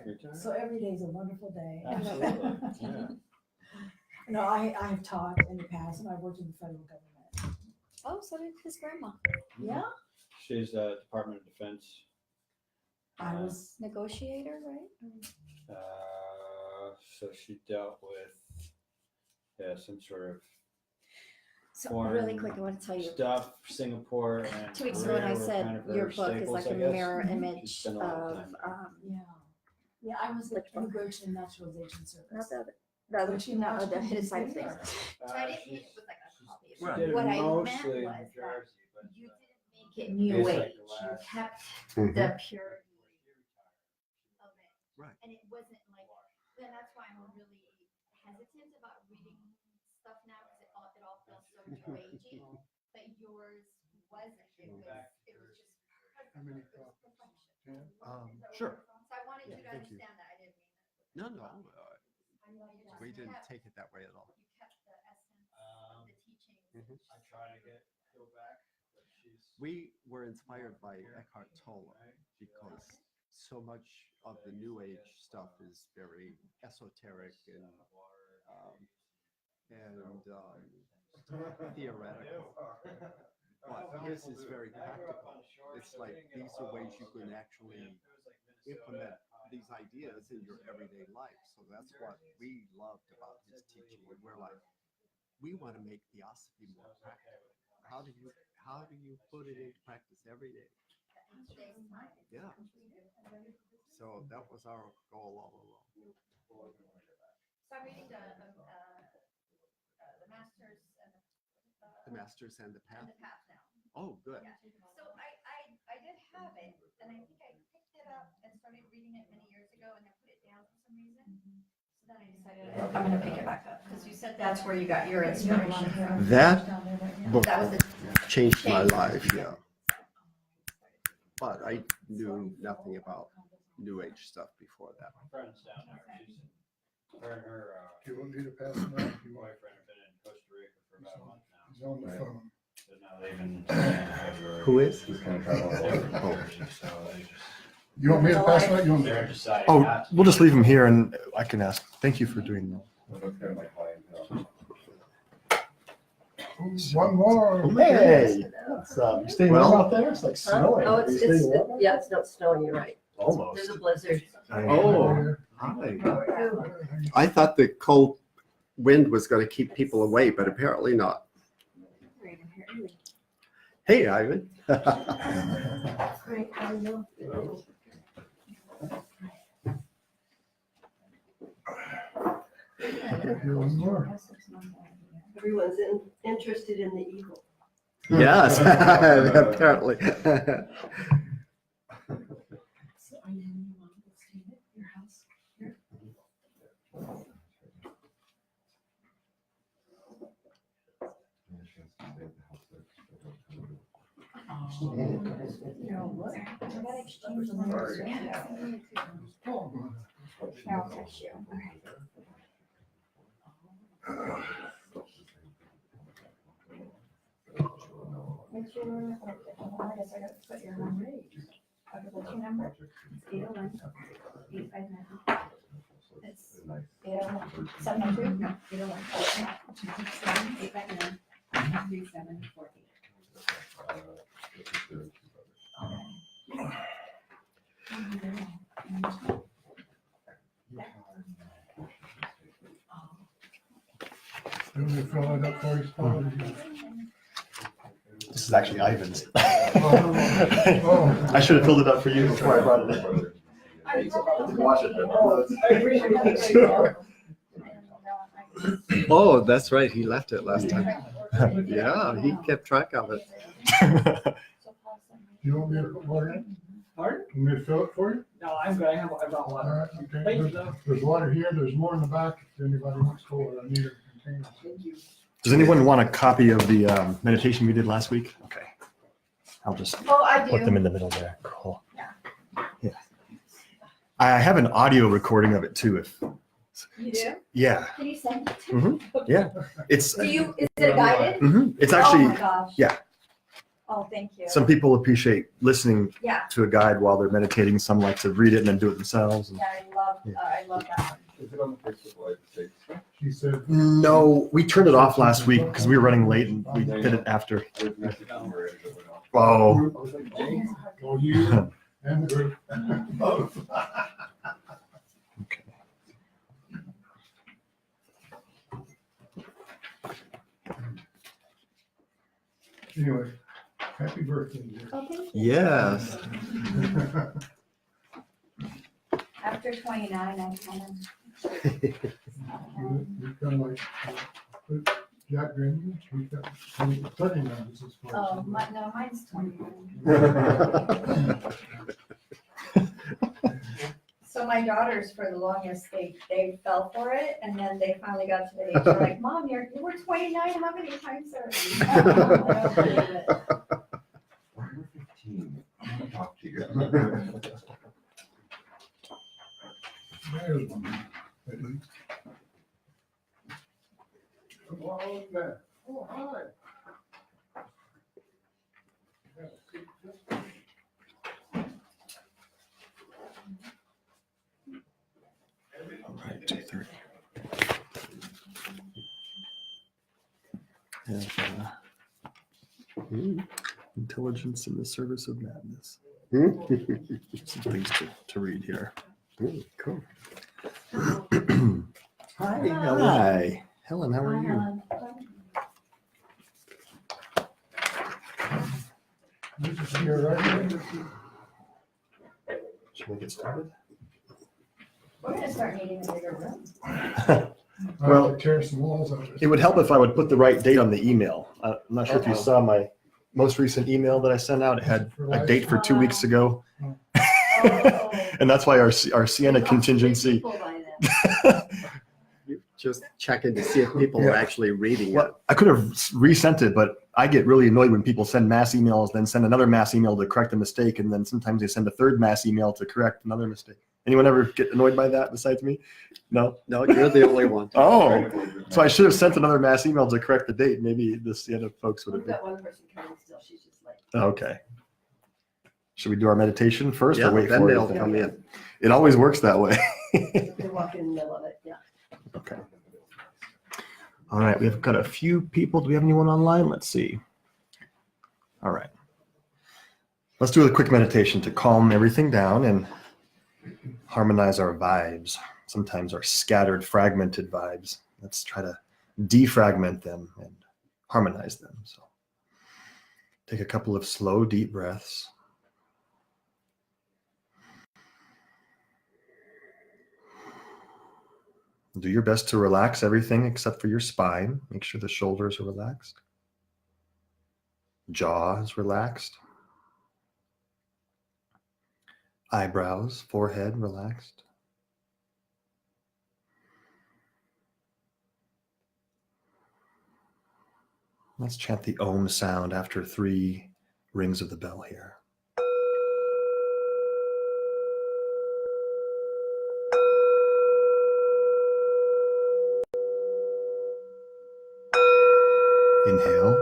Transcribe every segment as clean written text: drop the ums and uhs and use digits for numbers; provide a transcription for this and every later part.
Retired? So every day is a wonderful day. Absolutely, yeah. No, I have taught in the past and I've worked in the federal government. Oh, so did his grandma. Yeah, She's Department of Defense. I was, Negotiator, right? So she dealt with some sort of So foreign really quick, I want to tell you. stuff. Singapore and 2 weeks ago, when I Korea were said kind of your her book is staples, like I a guess. mirror She's image spent a lot of of time. yeah, I was the Which one? Immigration and Naturalization not Service. the other, Which you no, watched the in hidden side of things. Uh, So I didn't she's- mean it was like a copy of she it. did it What I meant mostly in was that Jersey, but you didn't make it new It's like age. the You last- kept Mhm. the purity of it. Right. And it wasn't like, and that's why I'm really hesitant about reading stuff now because it all feels so new agey. But yours wasn't. It was just perfect. How many It was copies? perfection. Sure. So I wanted you to thank you. understand that. I didn't mean that. No, You just we didn't kept- take it that way at all. You kept the essence of the teachings. Mhm. I try to go back, but she's We were inspired by Eckhart Tolle because so much of the New Age stuff is very esoteric and theoretical. But his is very practical. It's like these are ways you can actually implement these ideas in your everyday life. So that's what we loved about his teaching. And we're like, we want to make theosophy more practical. How do you put it into practice every day? In today's time. Yeah. So that was our goal all along. So I'm reading the masters and The masters and the path. the path now. Oh, good. Yeah. So I did have it, and I think I picked it up and started reading it many years ago, and then put it down for some reason. So then I decided I'm going to pick it back up because you said that's where you got your inspiration from. That book That was the changed my life, yeah. But I knew nothing about New Age stuff before that. friends down there. Her and her You won't need to pass it on. You want- boyfriend have been in Costa Rica for about a month now. He's on the phone. They're now leaving in February. Who is? He's gonna travel all over Jersey, so they You want me to pass it on? You want me they're to? deciding Oh, not to. we'll just leave him here and I can ask. Thank you for doing that. One more. Hey, what's up? You staying Well- warm out there? It's like snowing. Oh, Are you staying warm? yeah, it's not snowing, you're right. Almost. There's a blizzard. Oh, hi. I thought the cold wind was going to keep people away, but apparently not. Hey, Ivan. Great, how are you? Here, one more. Everyone's interested in the eagle. Yes, apparently. so are you in your house? Here? You know what? I gotta exchange numbers. I'll text you. What's your, I guess I gotta put your number. Okay, what's your number? It's 801 859. It's 801 703? No, 801 859 3748. You want me to fill it up for you, Paul? This is actually Ivan's. Oh. I should have filled it up for you before I brought it in. Watch it. Sure. Oh, that's right. He left it last time. Yeah, he kept track of it. You want me to put water in? Pardon? You want me to fill it for you? No, I'm good. I've got All one. right, okay. Thank you, There's- though. There's water here. There's more in the back. If anybody wants cold, I need a container. Thank you. Does anyone want a copy of the meditation we did last week? Okay. I'll just Oh, I put them do. in the middle there. Cool. Yeah. I have an audio recording of it too. If You do? yeah, Can you send it to me? yeah, it's Do you, is it guided? it's Oh actually my gosh. yeah. Oh, thank you. Some people appreciate listening Yeah, to a guide while they're meditating. Some like to read it and then do it themselves. yeah, I love that one. Mm. Is it on the Facebook Live? It takes- She said, No, we turned it off last week because we were running late and we did it after. there's message on your end that went off. Oh, I was like, James. well, you and the group, both. Anyway, happy birthday, dear. Oh, thank you. yes. After 29, I kind You kind of like, put Jack Daniels, we got 39 this is for. of, no, mine's 29. So my daughters, for the longest, they fell for it, and then they finally got to the age, they're like, Mom, you were 29, how many times already? I don't believe it. Why are you 15? I want to talk to you. There's one, at least. Come on back. Oh, hi. Yeah, see, just- All right, 2:30. Intelligence in the service of madness. Some things to read here. Cool. Hi, Helen. Helen, how are Hi, you? Helen. You just here, right? Should we get started? We're gonna start needing a bigger room. Well, Tear some walls out. It would help if I would put the right date on the email. I'm not sure if you saw my most recent email that I sent out. It had a date for 2 weeks ago. Oh. And that's why our Sienna We lost 3 contingency. people by then. You just checking to see if people are Yeah. actually reading it. Well, I could have resent it, but I get really annoyed when people send mass emails, then send another mass email to correct a mistake, and then sometimes they send a third mass email to correct another mistake. Anyone ever get annoyed by that besides me? No? No, you're the only one. Oh, so I should have sent another mass email to correct the date. Maybe the Sienna folks would We've have been. got one person coming still, she's just like. Okay. Should we do our meditation first Yeah, or wait then for they'll it? come in. It always works that way. They walk in the middle of it, yeah. Okay. All right, we've got a few people. Do we have anyone online? Let's see. All right. Let's do a quick meditation to calm everything down and harmonize our vibes, sometimes our scattered, fragmented vibes. Let's try to defragment them and harmonize them. So take a couple of slow, deep breaths. Do your best to relax everything except for your spine. Make sure the shoulders are relaxed. Jaw is relaxed. Eyebrows, forehead relaxed. Let's chant the Om sound after 3 rings of the bell here. Inhale.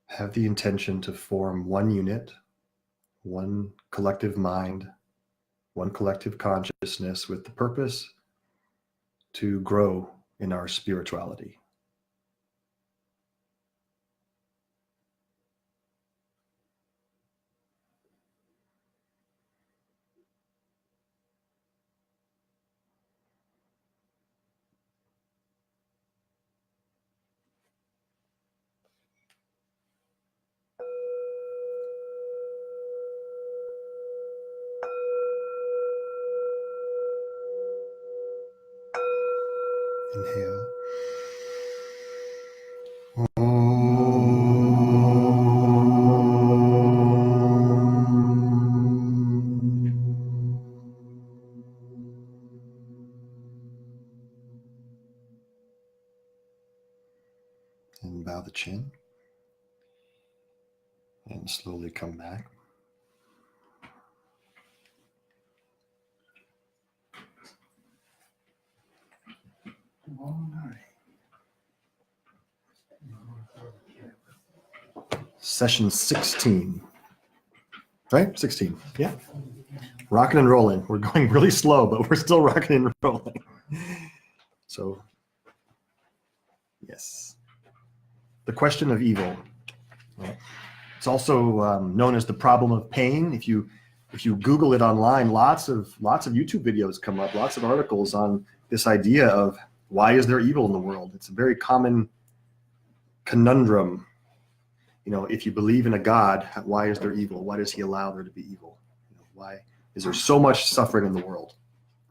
Have the intention to form one unit, one collective mind, one collective consciousness with the purpose to grow in our spirituality. Inhale. And bow the chin. And slowly come back. Session 16. Right? 16. Yeah. Rocking and rolling. We're going really slow, but we're still rocking and rolling. So, yes. The question of evil. It's also known as the problem of pain. If you Google it online, lots of YouTube videos come up, lots of articles on this idea of why is there evil in the world. It's a very common conundrum. You know, if you believe in a God, why is there evil? Why does he allow there to be evil? You know, why is there so much suffering in the world?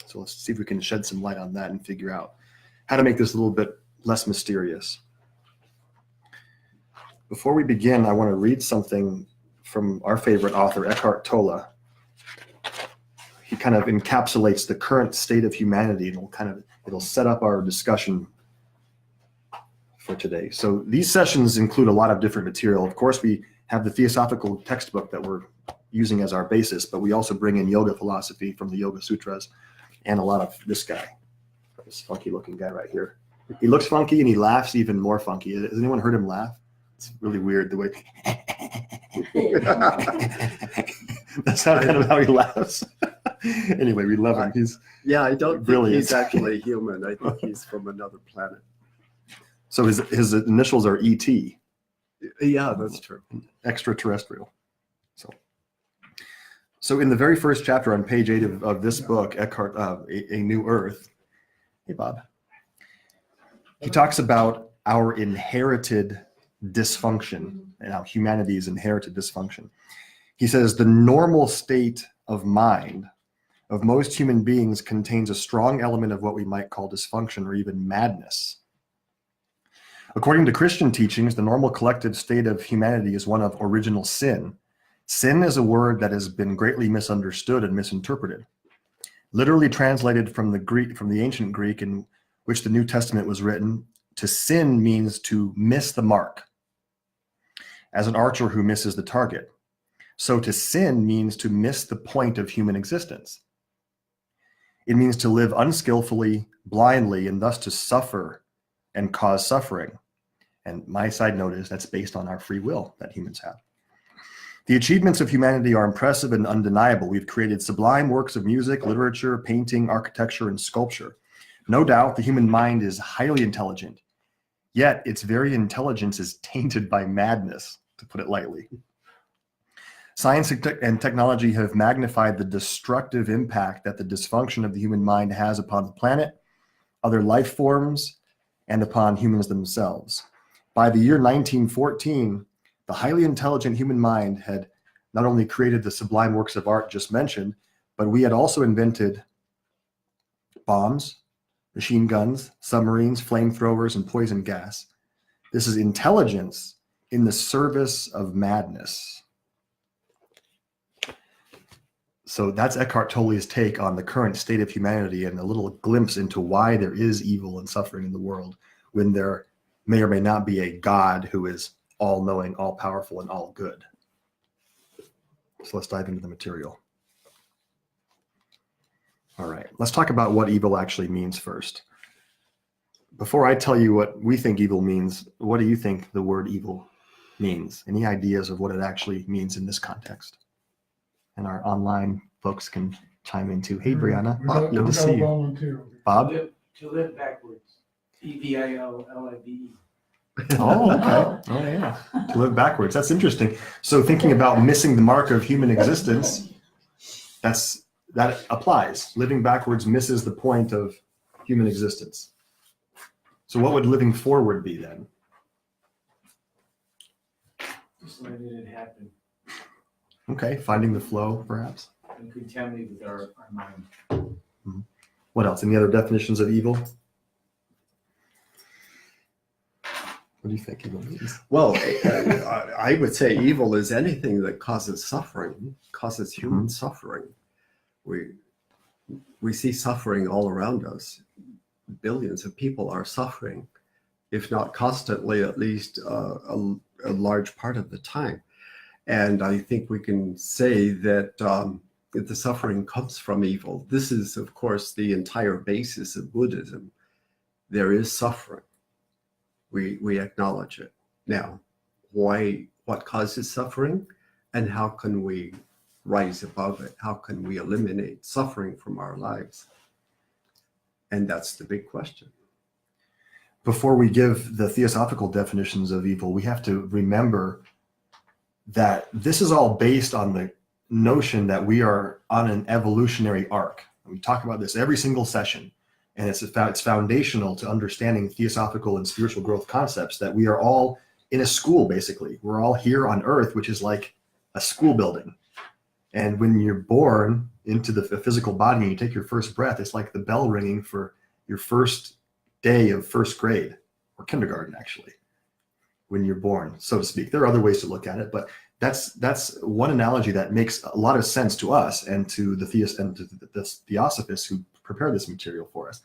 So let's see if we can shed some light on that and figure out how to make this a little bit less mysterious. Before we begin, I want to read something from our favorite author, Eckhart Tolle. He kind of encapsulates the current state of humanity, and it'll set up our discussion for today. So these sessions include a lot of different material. Of course, we have the Theosophical textbook that we're using as our basis, but we also bring in yoga philosophy from the Yoga Sutras and a lot of this guy, this funky looking guy right here. He looks funky and he laughs even more funky. Has anyone heard him laugh? It's really weird the way. That's kind of how he laughs. Anyway, we love him. He's I don't think brilliant. he's actually human. I think he's from another planet. So his initials are ET, Yeah, that's true. extraterrestrial. So in the very first chapter on page 8 of this book, Eckhart, A New Earth. Hey, Bob. He talks about our inherited dysfunction and how humanity's inherited dysfunction. He says the normal state of mind of most human beings contains a strong element of what we might call dysfunction or even madness. According to Christian teachings, the normal collective state of humanity is one of original sin. Sin is a word that has been greatly misunderstood and misinterpreted. Literally translated from the ancient Greek in which the New Testament was written, to sin means to miss the mark, as an archer who misses the target. So to sin means to miss the point of human existence. It means to live unskillfully, blindly, and thus to suffer and cause suffering. And my side note is that's based on our free will that humans have. The achievements of humanity are impressive and undeniable. We've created sublime works of music, literature, painting, architecture, and sculpture. No doubt the human mind is highly intelligent, yet its very intelligence is tainted by madness, to put it lightly. Science and technology have magnified the destructive impact that the dysfunction of the human mind has upon the planet, other life forms, and upon humans themselves. By the year 1914, the highly intelligent human mind had not only created the sublime works of art just mentioned, but we had also invented bombs, machine guns, submarines, flamethrowers, and poison gas. This is intelligence in the service of madness. So that's Eckhart Tolle's take on the current state of humanity and a little glimpse into why there is evil and suffering in the world when there may or may not be a God who is all-knowing, all-powerful, and all-good. So let's dive into the material. All right, let's talk about what evil actually means first. Before I tell you what we think evil means, what do you think the word evil means? Any ideas of what it actually means in this context? And our online folks can chime in too. Hey, Brianna, good to see you. Volunteer. Bob? To live backwards. EVILLIVE. Oh, okay. Oh, yeah. To live backwards. That's interesting. So thinking about missing the mark of human existence, that applies. Living backwards misses the point of human existence. So what would living forward be then? Just letting it happen. Okay, finding the flow, perhaps. And contaminate with our mind. What else? Any other definitions of evil? What do you think evil means? Well, I would say evil is anything that causes suffering, causes human suffering. We see suffering all around us. Billions of people are suffering, if not constantly, at least a large part of the time. And I think we can say that the suffering comes from evil. This is, of course, the entire basis of Buddhism. There is suffering. We acknowledge it. Now, what causes suffering, and how can we rise above it? How can we eliminate suffering from our lives? And that's the big question. Before we give the theosophical definitions of evil, we have to remember that this is all based on the notion that we are on an evolutionary arc. We talk about this every single session, and it's foundational to understanding theosophical and spiritual growth concepts, that we are all in a school, basically. We're all here on Earth, which is like a school building. And when you're born into the physical body and you take your first breath, it's like the bell ringing for your first day of first grade, or kindergarten, actually, when you're born, so to speak. There are other ways to look at it, but that's one analogy that makes a lot of sense to us and to the theists and to the theosophists who prepare this material for us.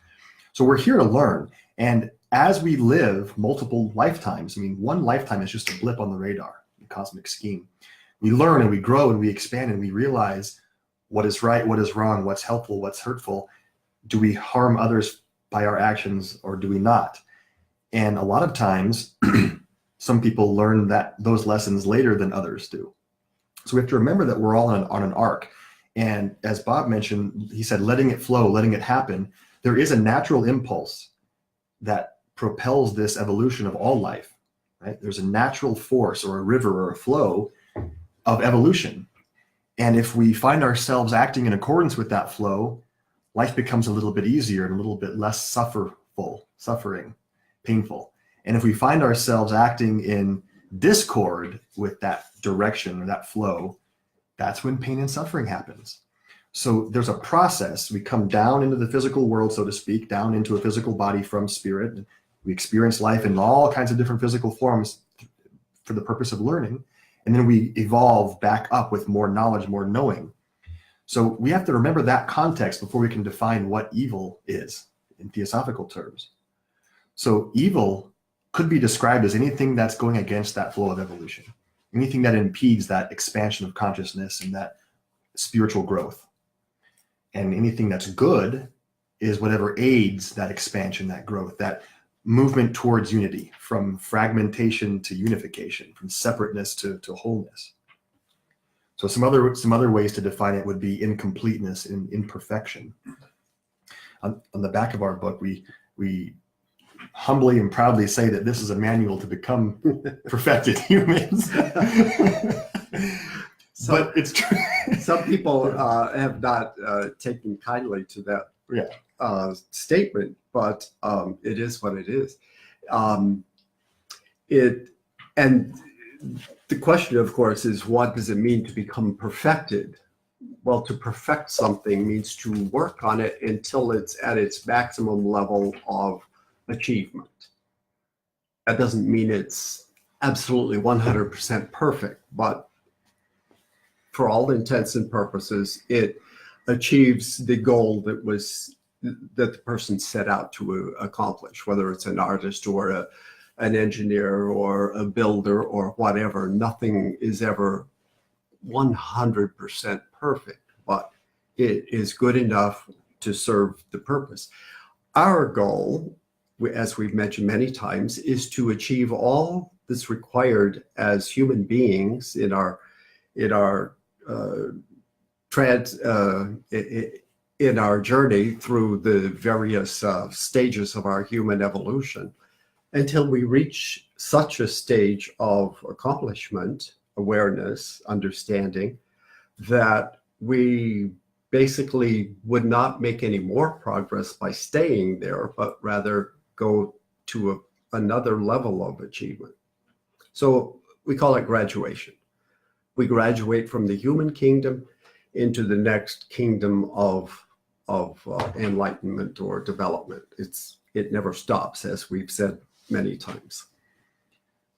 So we're here to learn. And as we live multiple lifetimes, I mean, one lifetime is just a blip on the radar, the cosmic scheme. We learn and we grow and we expand and we realize what is right, what is wrong, what's helpful, what's hurtful. Do we harm others by our actions, or do we not? And a lot of times, some people learn those lessons later than others do. So we have to remember that we're all on an arc. And as Bob mentioned, he said, letting it flow, letting it happen. There is a natural impulse that propels this evolution of all life, right? There's a natural force or a river or a flow of evolution. And if we find ourselves acting in accordance with that flow, life becomes a little bit easier and a little bit less suffering, painful. And if we find ourselves acting in discord with that direction or that flow, that's when pain and suffering happens. So there's a process. We come down into the physical world, so to speak, down into a physical body from spirit. We experience life in all kinds of different physical forms for the purpose of learning. And then we evolve back up with more knowledge, more knowing. So we have to remember that context before we can define what evil is in theosophical terms. So evil could be described as anything that's going against that flow of evolution, anything that impedes that expansion of consciousness and that spiritual growth. And anything that's good is whatever aids that expansion, that growth, that movement towards unity, from fragmentation to unification, from separateness to wholeness. So some other ways to define it would be incompleteness and imperfection. On the back of our book, we humbly and proudly say that this is a manual to become perfected humans. But it's true. Some people have not taken kindly to that statement, but it is what it is. And the question, of course, is what does it mean to become perfected? Well, to perfect something means to work on it until it's at its maximum level of achievement. That doesn't mean it's absolutely 100% perfect, but for all intents and purposes, it achieves the goal that the person set out to accomplish, whether it's an artist or an engineer or a builder or whatever. Nothing is ever 100% perfect, but it is good enough to serve the purpose. Our goal, as we've mentioned many times, is to achieve all that's required as human beings in our journey through the various stages of our human evolution, until we reach such a stage of accomplishment, awareness, understanding, that we basically would not make any more progress by staying there, but rather go to another level of achievement. So we call it graduation. We graduate from the human kingdom into the next kingdom of enlightenment or development. It never stops, as we've said many times.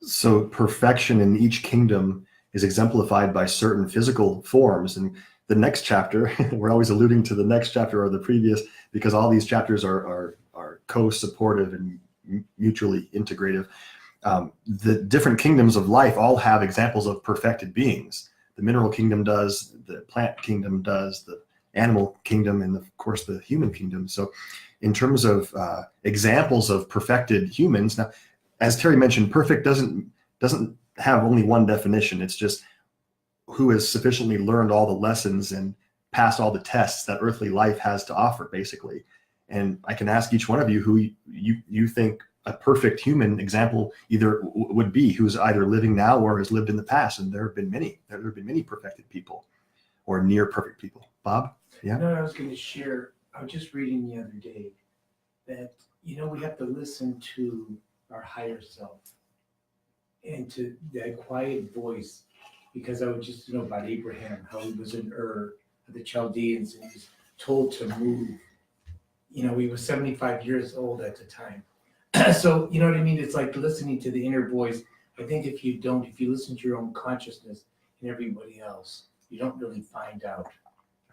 So perfection in each kingdom is exemplified by certain physical forms. And the next chapter, we're always alluding to the next chapter or the previous, because all these chapters are co-supportive and mutually integrative. The different kingdoms of life all have examples of perfected beings. The mineral kingdom does, the plant kingdom does, the animal kingdom, and of course the human kingdom. So in terms of examples of perfected humans, now, as Terry mentioned, perfect doesn't have only one definition. It's just who has sufficiently learned all the lessons and passed all the tests that earthly life has to offer, basically. And I can ask each one of you who you think a perfect human example either would be, who's either living now or has lived in the past. And there have been many perfected people or near perfect people. Bob? Yeah. No, I was going to share. I was just reading the other day that, we have to listen to our higher self and to that quiet voice, because I was just about Abraham, how he was in Ur of the Chaldeans and he was told to move. He was 75 years old at the time. So, you know what I mean? It's like listening to the inner voice. I think if you listen to your own consciousness and everybody else, you don't really find out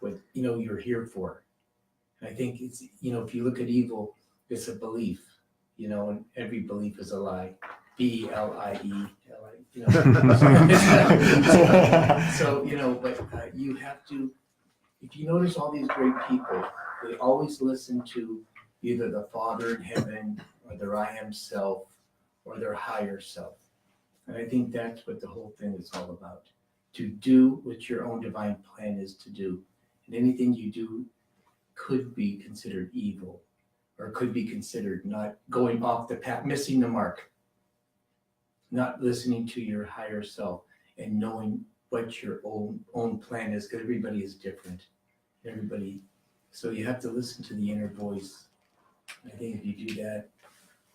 what, you're here for. And I think it's, if you look at evil, it's a belief, and every belief is a lie. BLIE. So, but you have to, if you notice all these great people, they always listen to either the Father in heaven or their I am self or their higher self. And I think that's what the whole thing is all about. To do what your own divine plan is to do. And anything you do could be considered evil, or could be considered not going off the path, missing the mark, not listening to your higher self and knowing what your own plan is, because everybody is different. So you have to listen to the inner voice. I think if you do that,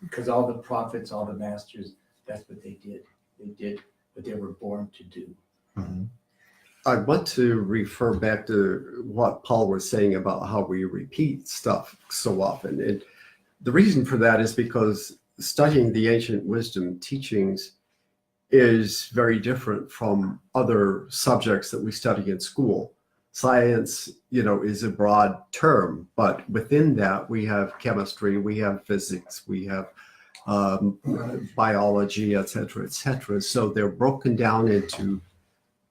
because all the prophets, all the masters, that's what they did. They did what they were born to do. Mm-hmm. I want to refer back to what Paul was saying about how we repeat stuff so often. And the reason for that is because studying the ancient wisdom teachings is very different from other subjects that we study in school. Science, is a broad term, but within that we have chemistry, we have physics, we have biology, et cetera. So they're broken down into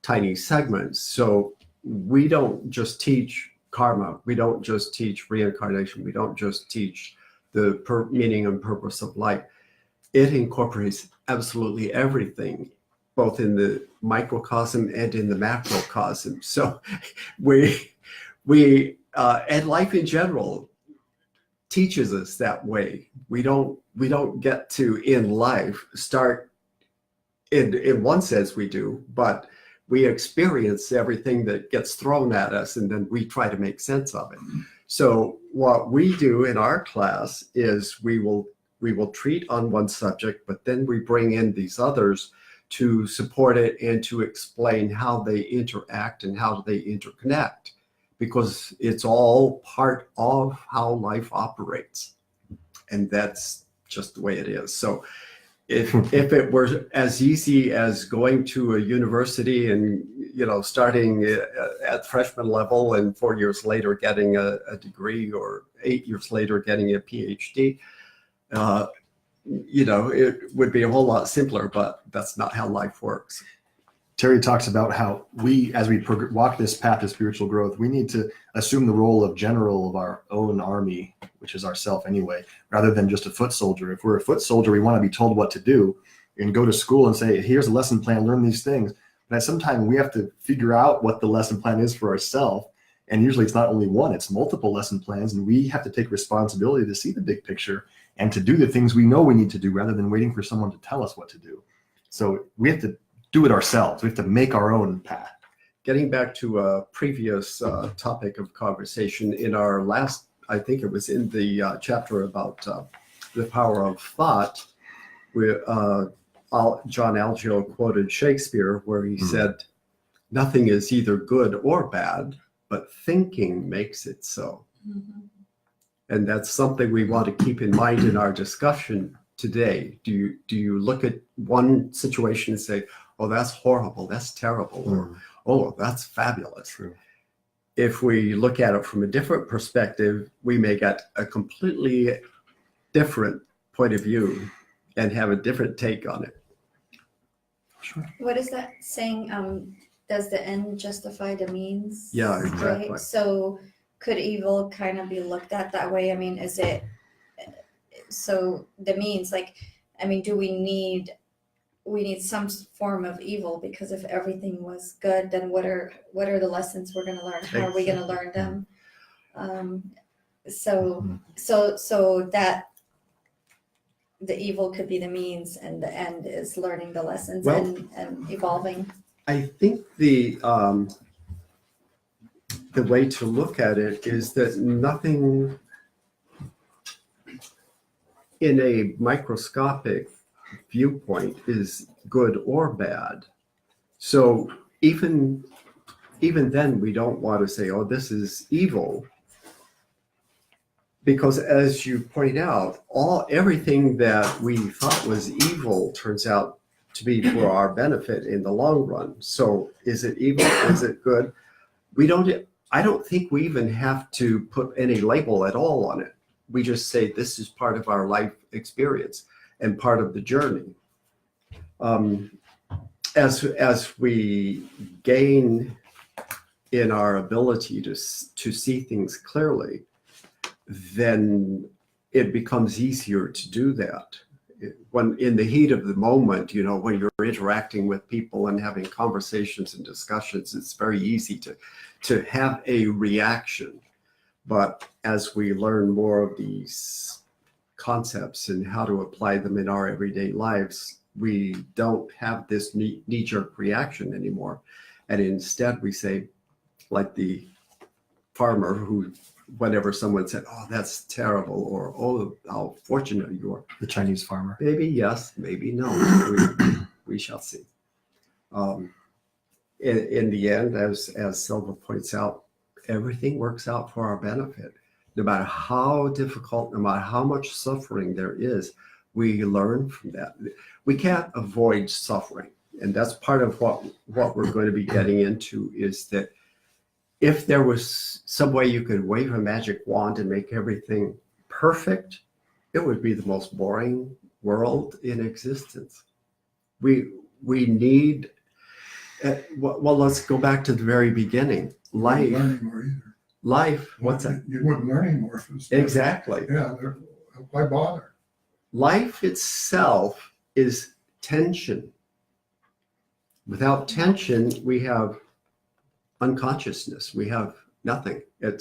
tiny segments. So we don't just teach karma. We don't just teach reincarnation. We don't just teach the meaning and purpose of life. It incorporates absolutely everything, both in the microcosm and in the macrocosm. So we and life in general teaches us that way. We don't get to, in life, start in one sense we do, but we experience everything that gets thrown at us and then we try to make sense of it. So what we do in our class is we will treat on one subject, but then we bring in these others to support it and to explain how they interact and how they interconnect, because it's all part of how life operates. And that's just the way it is. So if it were as easy as going to a university and, starting at freshman level and 4 years later getting a degree, or 8 years later getting a PhD, it would be a whole lot simpler, but that's not how life works. Terry talks about how as we walk this path of spiritual growth, we need to assume the role of general of our own army, which is ourself anyway, rather than just a foot soldier. If we're a foot soldier, we want to be told what to do and go to school and say, here's a lesson plan, learn these things. But at some time, we have to figure out what the lesson plan is for ourselves. And usually it's not only one, it's multiple lesson plans. And we have to take responsibility to see the big picture and to do the things we know we need to do rather than waiting for someone to tell us what to do. So we have to do it ourselves. We have to make our own path. Getting back to a previous topic of conversation, in our last, I think it was in the chapter about the power of thought, John Algeo quoted Shakespeare where he said, nothing is either good or bad, but thinking makes it so. Mm-hmm. And that's something we want to keep in mind in our discussion today? Do you look at one situation and say, oh, that's horrible, that's terrible, or oh, that's fabulous? True. If we look at it from a different perspective, we may get a completely different point of view and have a different take on it. Sure. What is that saying? Does the end justify the means? Yeah, exactly. Right? So could evil kind of be looked at that way? I mean, is it, so the means, like, I mean, do we need some form of evil? Because if everything was good, then what are the lessons we're going to learn? How are we going to learn them? So that the evil could be the means, and the end is learning the lessons and evolving. I think the way to look at it is that nothing in a microscopic viewpoint is good or bad. So even then, we don't want to say, oh, this is evil. Because as you point out, everything that we thought was evil turns out to be for our benefit in the long run. So is it evil? Is it good? I don't think we even have to put any label at all on it. We just say this is part of our life experience and part of the journey. As we gain in our ability to see things clearly, then it becomes easier to do that. When in the heat of the moment, when you're interacting with people and having conversations and discussions, it's very easy to have a reaction. But as we learn more of these concepts and how to apply them in our everyday lives, we don't have this knee-jerk reaction anymore. And instead we say, like the farmer who, whenever someone said, oh, that's terrible, or oh, how fortunate you are. The Chinese farmer. Maybe yes, maybe no. we shall see. In the end, as Silva points out, everything works out for our benefit. No matter how difficult, no matter how much suffering there is, we learn from that. We can't avoid suffering. And that's part of what we're going to be getting into, is that if there was some way you could wave a magic wand and make everything perfect, it would be the most boring world in existence. We need, well, let's go back to the very beginning. Life. You wouldn't learn anymore either. Life, what's that? You wouldn't learn anymore if it was Exactly. Yeah, why bother? Life itself is tension. Without tension, we have unconsciousness. We have nothing. When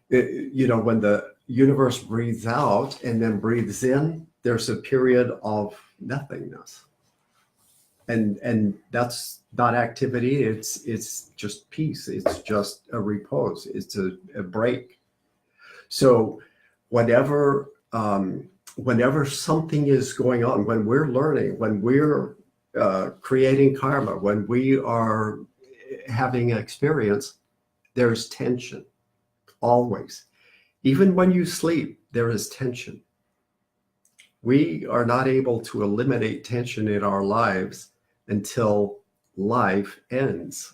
the universe breathes out and then breathes in, there's a period of nothingness. And that's not activity. It's just peace. It's just a repose. It's a break. So whenever something is going on, when we're learning, when we're creating karma, when we are having an experience, there's tension, always. Even when you sleep, there is tension. We are not able to eliminate tension in our lives until life ends.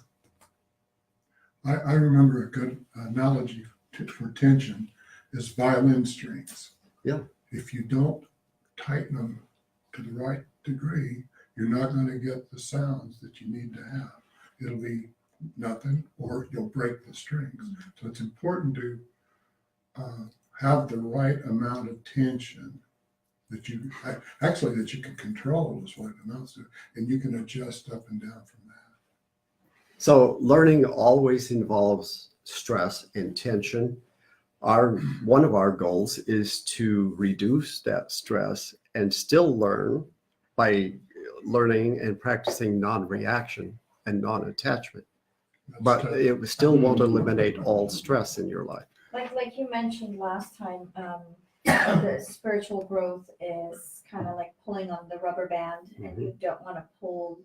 I remember a good analogy for tension is violin strings. Yeah. If you don't tighten them to the right degree, you're not going to get the sounds that you need to have. It'll be nothing, or you'll break the strings. So it's important to have the right amount of tension that you can control, is what it amounts to, and you can adjust up and down from that. So learning always involves stress and tension. One of our goals is to reduce that stress and still learn by learning and practicing non-reaction and non-attachment. But it still won't eliminate all stress in your life. Like you mentioned last time, the spiritual growth is kind of like pulling on the rubber band, and you don't want to pull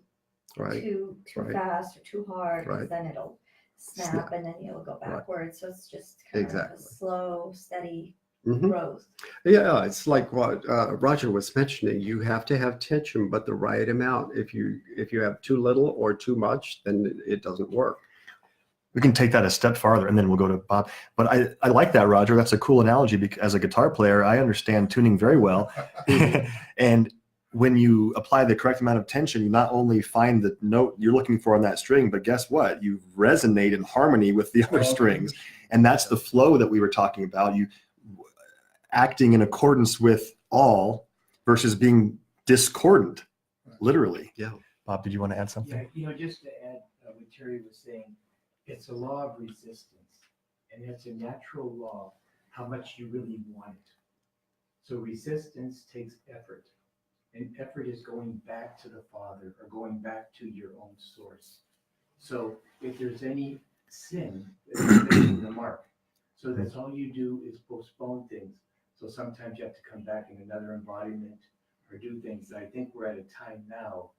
too fast or too hard, because then it'll snap and then you'll go backwards. So it's just kind of a slow, steady Mhm. growth. Yeah, it's like what Roger was mentioning. You have to have tension, but the right amount. If you have too little or too much, then it doesn't work. We can take that a step farther and then we'll go to Bob. But I like that, Roger. That's a cool analogy because as a guitar player, I understand tuning very well. And when you apply the correct amount of tension, you not only find the note you're looking for on that string, but guess what? You resonate in harmony with the other strings. And that's the flow that we were talking about. You acting in accordance with all versus being discordant, literally. Yeah. Bob, did you want to add something? Yeah, just to add what Terry was saying, it's a law of resistance, and it's a natural law, how much you really want it. So resistance takes effort, and effort is going back to the Father or going back to your own source. So if there's any sin, it's missing the mark. So that's all you do is postpone things. So sometimes you have to come back in another embodiment or do things. I think we're at a time now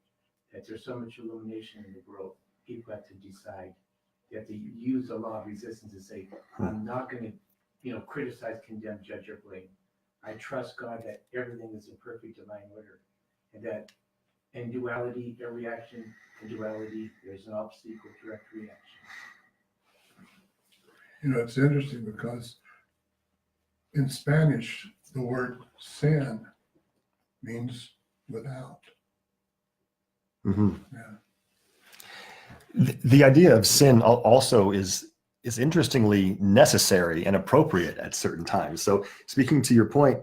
that there's so much illumination in the world, people have to decide. You have to use the law of resistance to say, I'm not going to, criticize, condemn, judge, or blame. I trust God that everything is in perfect divine order, and that in duality, every action in duality, there's an opposite equal direct reaction. It's interesting because in Spanish, the word sin means without. Mm-hmm. Yeah. The idea of sin also is interestingly necessary and appropriate at certain times. So speaking to your point,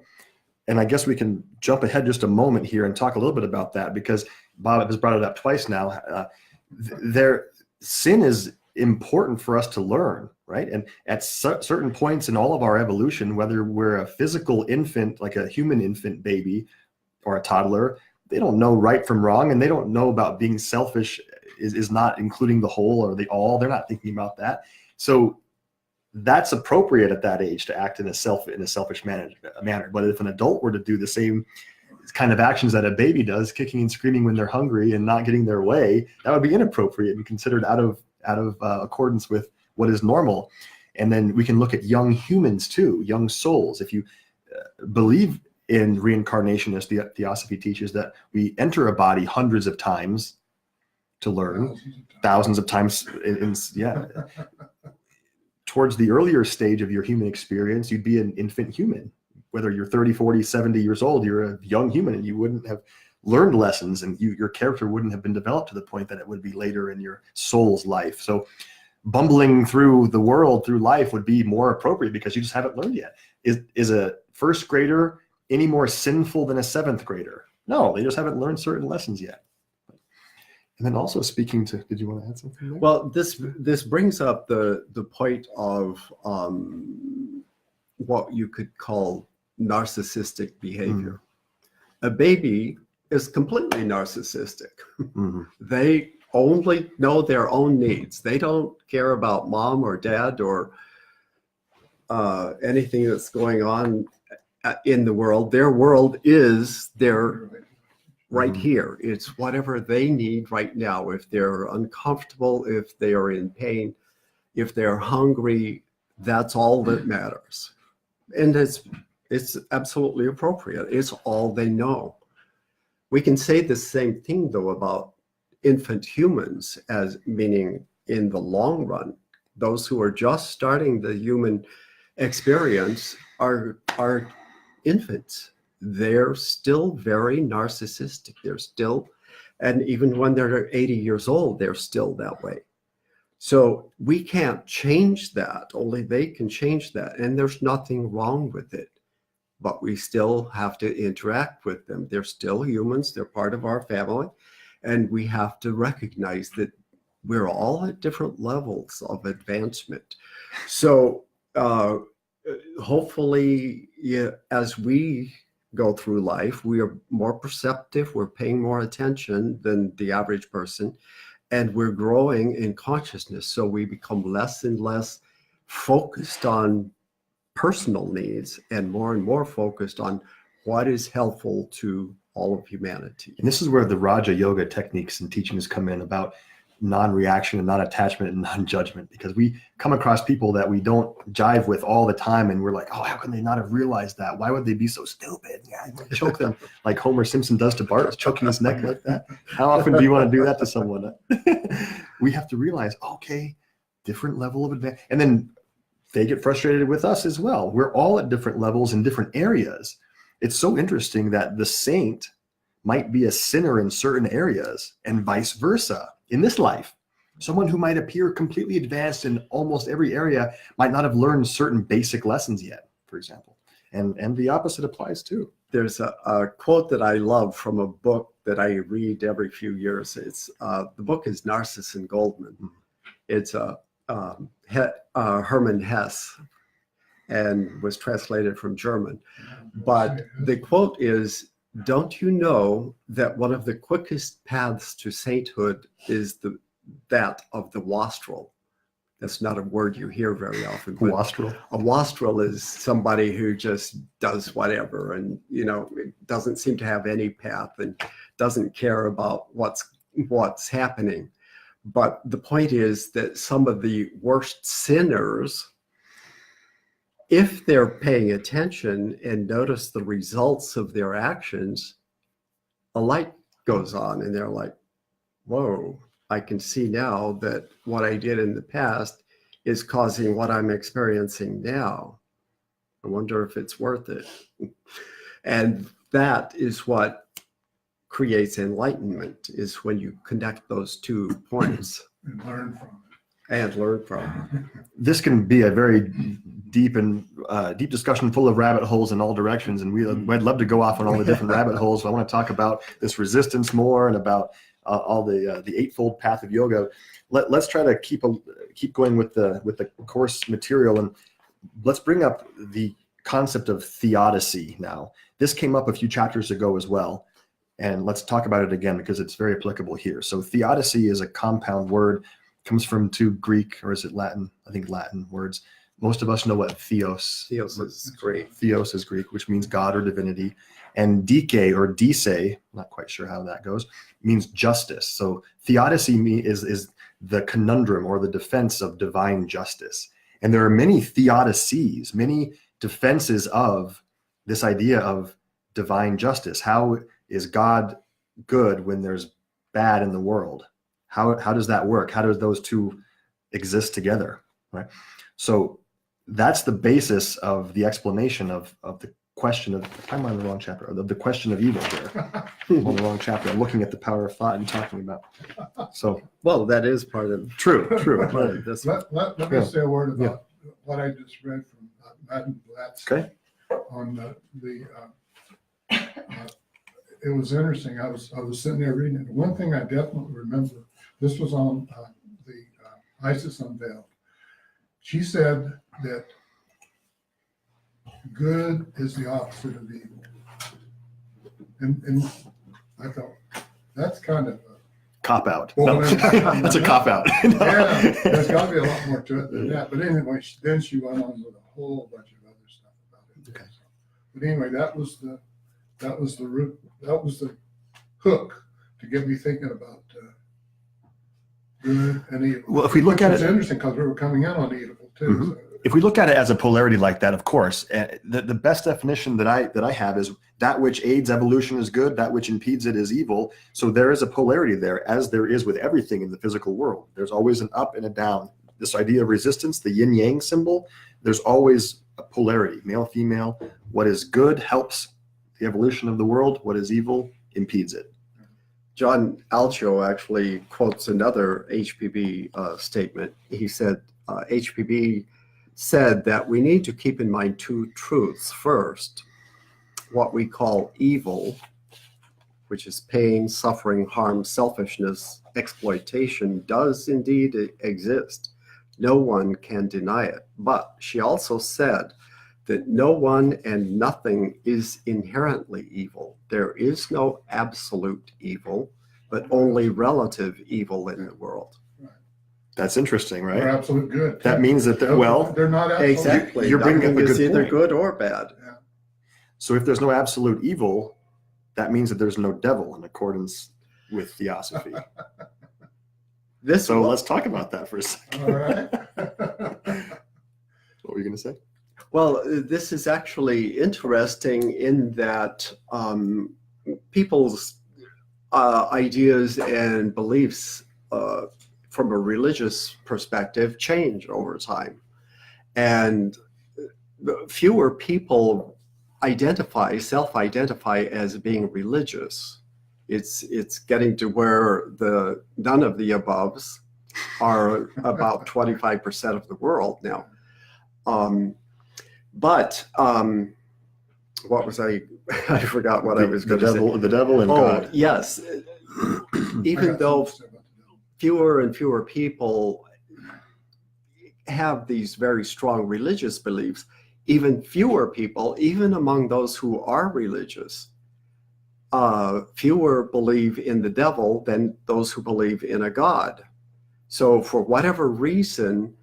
and I guess we can jump ahead just a moment here and talk a little bit about that because Bob has brought it up twice now. Sin is important for us to learn, right? And at certain points in all of our evolution, whether we're a physical infant, like a human infant baby or a toddler, they don't know right from wrong, and they don't know about being selfish is not including the whole or the all. They're not thinking about that. So that's appropriate at that age to act in a selfish manner. But if an adult were to do the same kind of actions that a baby does, kicking and screaming when they're hungry and not getting their way, that would be inappropriate and considered out of accordance with what is normal. And then we can look at young humans too, young souls. If you believe in reincarnation, as the Theosophy teaches, that we enter a body hundreds of times to learn, thousands of times. Towards the earlier stage of your human experience, you'd be an infant human. Whether you're 30, 40, 70 years old, you're a young human and you wouldn't have learned lessons and your character wouldn't have been developed to the point that it would be later in your soul's life. So bumbling through the world, through life would be more appropriate because you just haven't learned yet. Is a first grader any more sinful than a seventh grader? No, they just haven't learned certain lessons yet. And then also speaking to, did you want to add something there? Well, this brings up the point of what you could call narcissistic behavior. A baby is completely narcissistic. Mm-hmm. They only know their own needs. They don't care about mom or dad or anything that's going on in the world. Their world is their right here. It's whatever they need right now. If they're uncomfortable, if they are in pain, if they're hungry, that's all that matters. And it's absolutely appropriate. It's all they know. We can say the same thing though about infant humans, as meaning in the long run, those who are just starting the human experience are infants. They're still very narcissistic. They're still, and even when they're 80 years old, they're still that way. So we can't change that. Only they can change that. And there's nothing wrong with it. But we still have to interact with them. They're still humans. They're part of our family. And we have to recognize that we're all at different levels of advancement. So hopefully, as we go through life, we are more perceptive, we're paying more attention than the average person, and we're growing in consciousness. So we become less and less focused on personal needs and more focused on what is helpful to all of humanity. And this is where the Raja Yoga techniques and teachings come in about non-reaction and non-attachment and non-judgment, because we come across people that we don't jive with all the time, and we're like, oh, how can they not have realized that? Why would they be so stupid? Yeah, choke them like Homer Simpson does to Bart, choking his neck like that. How often do you want to do that to someone? We have to realize, okay, different level of advance, and then they get frustrated with us as well. We're all at different levels in different areas. It's so interesting that the saint might be a sinner in certain areas and vice versa in this life. Someone who might appear completely advanced in almost every area might not have learned certain basic lessons yet, for example. And the opposite applies too. There's a quote that I love from a book that I read every few years. It's the book is Narcissus and Goldman. It's Hermann Hesse, and was translated from German. But the quote is, "Don't you know that one of the quickest paths to sainthood is that of the wastrel?" That's not a word you hear very often. But Wastrel. a wastrel is somebody who just does whatever, and doesn't seem to have any path and doesn't care about what's happening. But the point is that some of the worst sinners, if they're paying attention and notice the results of their actions, a light goes on and they're like, whoa, I can see now that what I did in the past is causing what I'm experiencing now. I wonder if it's worth it. And that is what creates enlightenment, is when you connect those 2 points And learn from and learn from it. This can be a very deep discussion full of rabbit holes in all directions, and I'd love to go off on all the different rabbit holes. So I want to talk about this resistance more and about all the eightfold path of yoga. Let's try to keep going with the course material, and let's bring up the concept of theodicy now. This came up a few chapters ago as well, and let's talk about it again because it's very applicable here. So theodicy is a compound word, comes from 2 Greek, or is it Latin? I think Latin words. Most of us know what theos. Theos is great. Theos is Greek, which means God or divinity. And dike or dise, not quite sure how that goes, means justice. So theodicy is the conundrum or the defense of divine justice. And there are many theodicies, many defenses of this idea of divine justice. How is God good when there's bad in the world? How does that work? How does those two exist together, right? So that's the basis of the explanation of the question of, I'm on the wrong chapter, of the question of evil here. I'm on the wrong chapter. I'm looking at the power of thought and talking about. So, Well, that is part of true. part of this. Let me Yeah. say a word about what I just read from Mahatma Letters Okay. on it was interesting. I was sitting there reading it. One thing I definitely remember, this was on the Isis Unveiled. She said that good is the opposite of evil. And I thought, that's kind of Cop out. Well, No, then- that's a cop out. yeah, there's got to be a lot more to it than that. But anyway, then she went on with a whole bunch of other stuff about it. Okay. But anyway, that was the root. That was the hook to get me thinking about good and evil. Well, if we look at It's it, interesting because we were coming in on evil too. Mhm. So. if we look at it as a polarity like that, of course, the best definition that I have is that which aids evolution is good, that which impedes it is evil. So there is a polarity there, as there is with everything in the physical world. There's always an up and a down. This idea of resistance, the yin yang symbol, there's always a polarity, male, female. What is good helps the evolution of the world. What is evil impedes it. John Alcio actually quotes another HPB statement. He said, HPB said that we need to keep in mind 2 truths. First, what we call evil, which is pain, suffering, harm, selfishness, exploitation, does indeed exist. No one can deny it. But she also said that no one and nothing is inherently evil. There is no absolute evil, but only relative evil in the world. That's interesting, They're right? absolute good. That means that, they're not absolute. Exactly. You're bringing up Nothing a is good either point. good or bad. So if there's no absolute evil, that means that there's no devil in accordance with theosophy. This So one- let's talk about that for a second. All right. What were you going to say? Well, this is actually interesting in that people's ideas and beliefs from a religious perspective change over time. And fewer people self-identify as being religious. It's getting to where none of the aboves are about 25% of the world now. What was I forgot what I was going to say. The devil and Oh, God. yes. I Even got though something to say about the devil. fewer and fewer people have these very strong religious beliefs, even fewer people, even among those who are religious, fewer believe in the devil than those who believe in a God. So for whatever reason,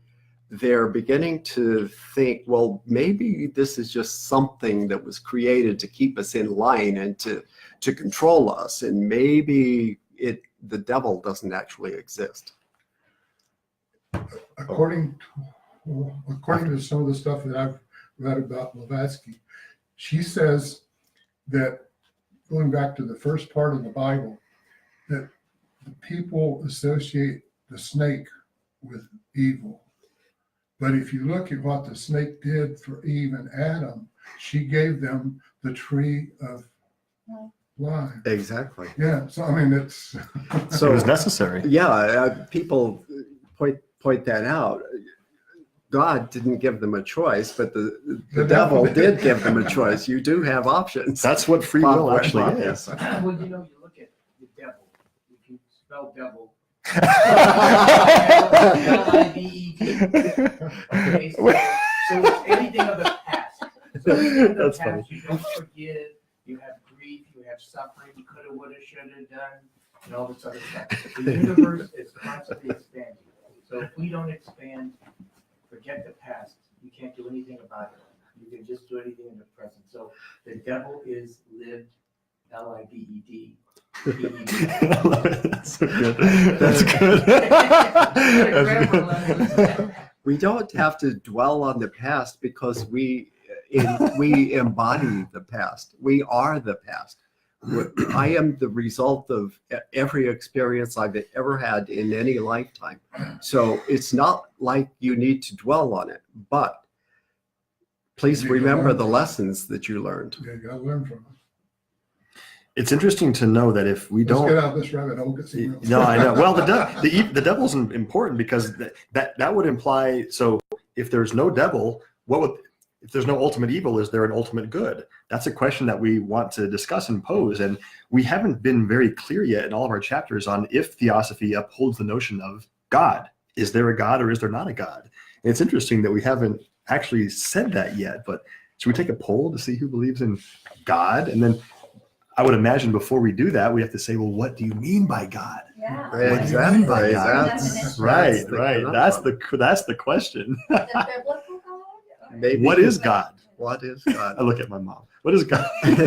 they're beginning to think, well, maybe this is just something that was created to keep us in line and to control us, and maybe the devil doesn't actually exist. According to some of the stuff that I've read about Blavatsky, she says that, going back to the first part of the Bible, that the people associate the snake with evil. But if you look at what the snake did for Eve and Adam, she gave them the tree of life. Exactly. Yeah, so I mean, it's So it was necessary. Yeah, people point that out. God didn't give them a choice, but the devil did give them a choice. You do have options. That's what free will actually Yes. is. Well, you know, you look at the devil. If you spell devil, L-I-V-E-D. Okay, so it's anything of the past. So anything of the That's past, funny. you don't forgive, you have grief, you have suffering, you coulda, woulda, shoulda done, and all this other stuff. The universe is constantly expanding. So if we don't expand, forget the past. You can't do anything about it. You can just do anything in the present. So the devil is lived, L-I-V-E-D. That's so good. That's good. That's good. We don't have to dwell on the past because we embody the past. We are the past. I am the result of every experience I've ever had in any lifetime. So it's not like you need to dwell on it, but please remember the lessons that you learned. yeah, you gotta learn from it. It's interesting to know that if we Let's don't. get out of this rabbit hole. Get somewhere else. No, I know. Well, the devil's important because that would imply. So if there's no devil, if there's no ultimate evil, is there an ultimate good? That's a question that we want to discuss and pose, and we haven't been very clear yet in all of our chapters on if theosophy upholds the notion of God. Is there a God or is there not a God? And it's interesting that we haven't actually said that yet. But should we take a poll to see who believes in God, and then? I would imagine before we do that, we have to say, well, what do you mean by God? Yeah. What do you mean Exactly. by God? That's Right. conundrum. That's the question. The biblical God? Or- Maybe. What is God? What is God? I look at my mom. What is God? Is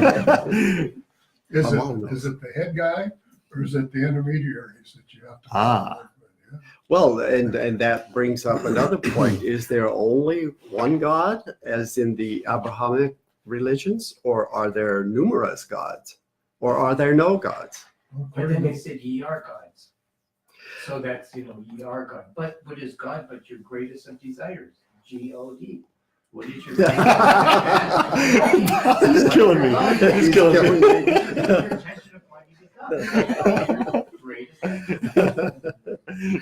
Among it the head guy or is it the intermediaries that you have to Ah. work with? Yeah. Well, and that brings up another point. Is there only one God, as in the Abrahamic religions, or are there numerous gods? Or are there no gods? But then they said ye are gods. So that's, ye are God. But what is God but your greatest of desires? G-O-D. What is your He's killing me. He's killing me.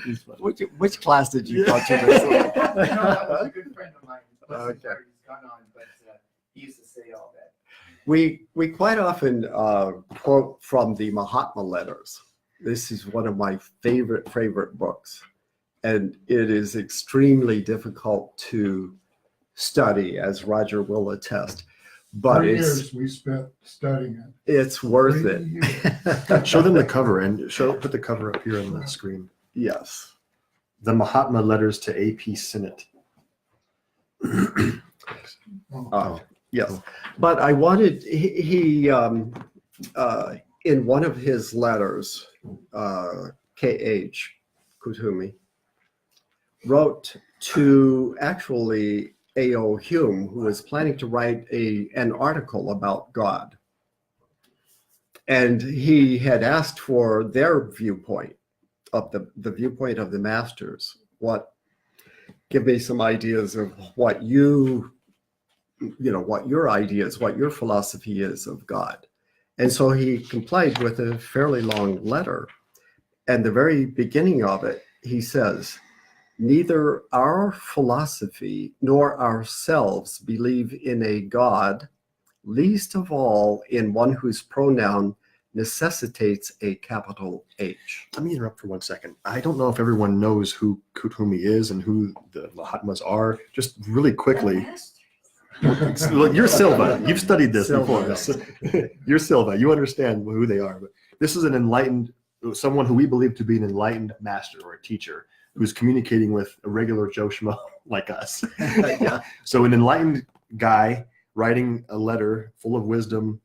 He's funny. Which class did you go to? this? That was a good friend of mine. Okay. He's gone on, but he used to say all that. We quite often quote from the Mahatma Letters. This is one of my favorite books, and it is extremely difficult to study, as Roger will attest. But 3 it's years we spent studying it. it's worth 3 it. years. Show them the cover and put the cover up here on the screen. Yes. The Mahatma Letters to A.P. Sinnott. Oh, Yes, but I wanted he in one of his letters, KH, Kutumi, wrote to actually A.O. Hume, who was planning to write an article about God. And he had asked for their viewpoint of the viewpoint of the masters. Give me some ideas of what what your ideas, what your philosophy is of God. And so he complied with a fairly long letter. And the very beginning of it, he says, neither our philosophy nor ourselves believe in a God, least of all in one whose pronoun necessitates a capital H. Let me interrupt for 1 second. I don't know if everyone knows who Kutumi is and who the Mahatmas are. Just really quickly. Look, you're Silva. You've studied this before. You're Silva. You understand who they are. But this is an enlightened, someone who we believe to be an enlightened master or a teacher who's communicating with a regular Joe Schmo like us. Yeah. So an enlightened guy writing a letter full of wisdom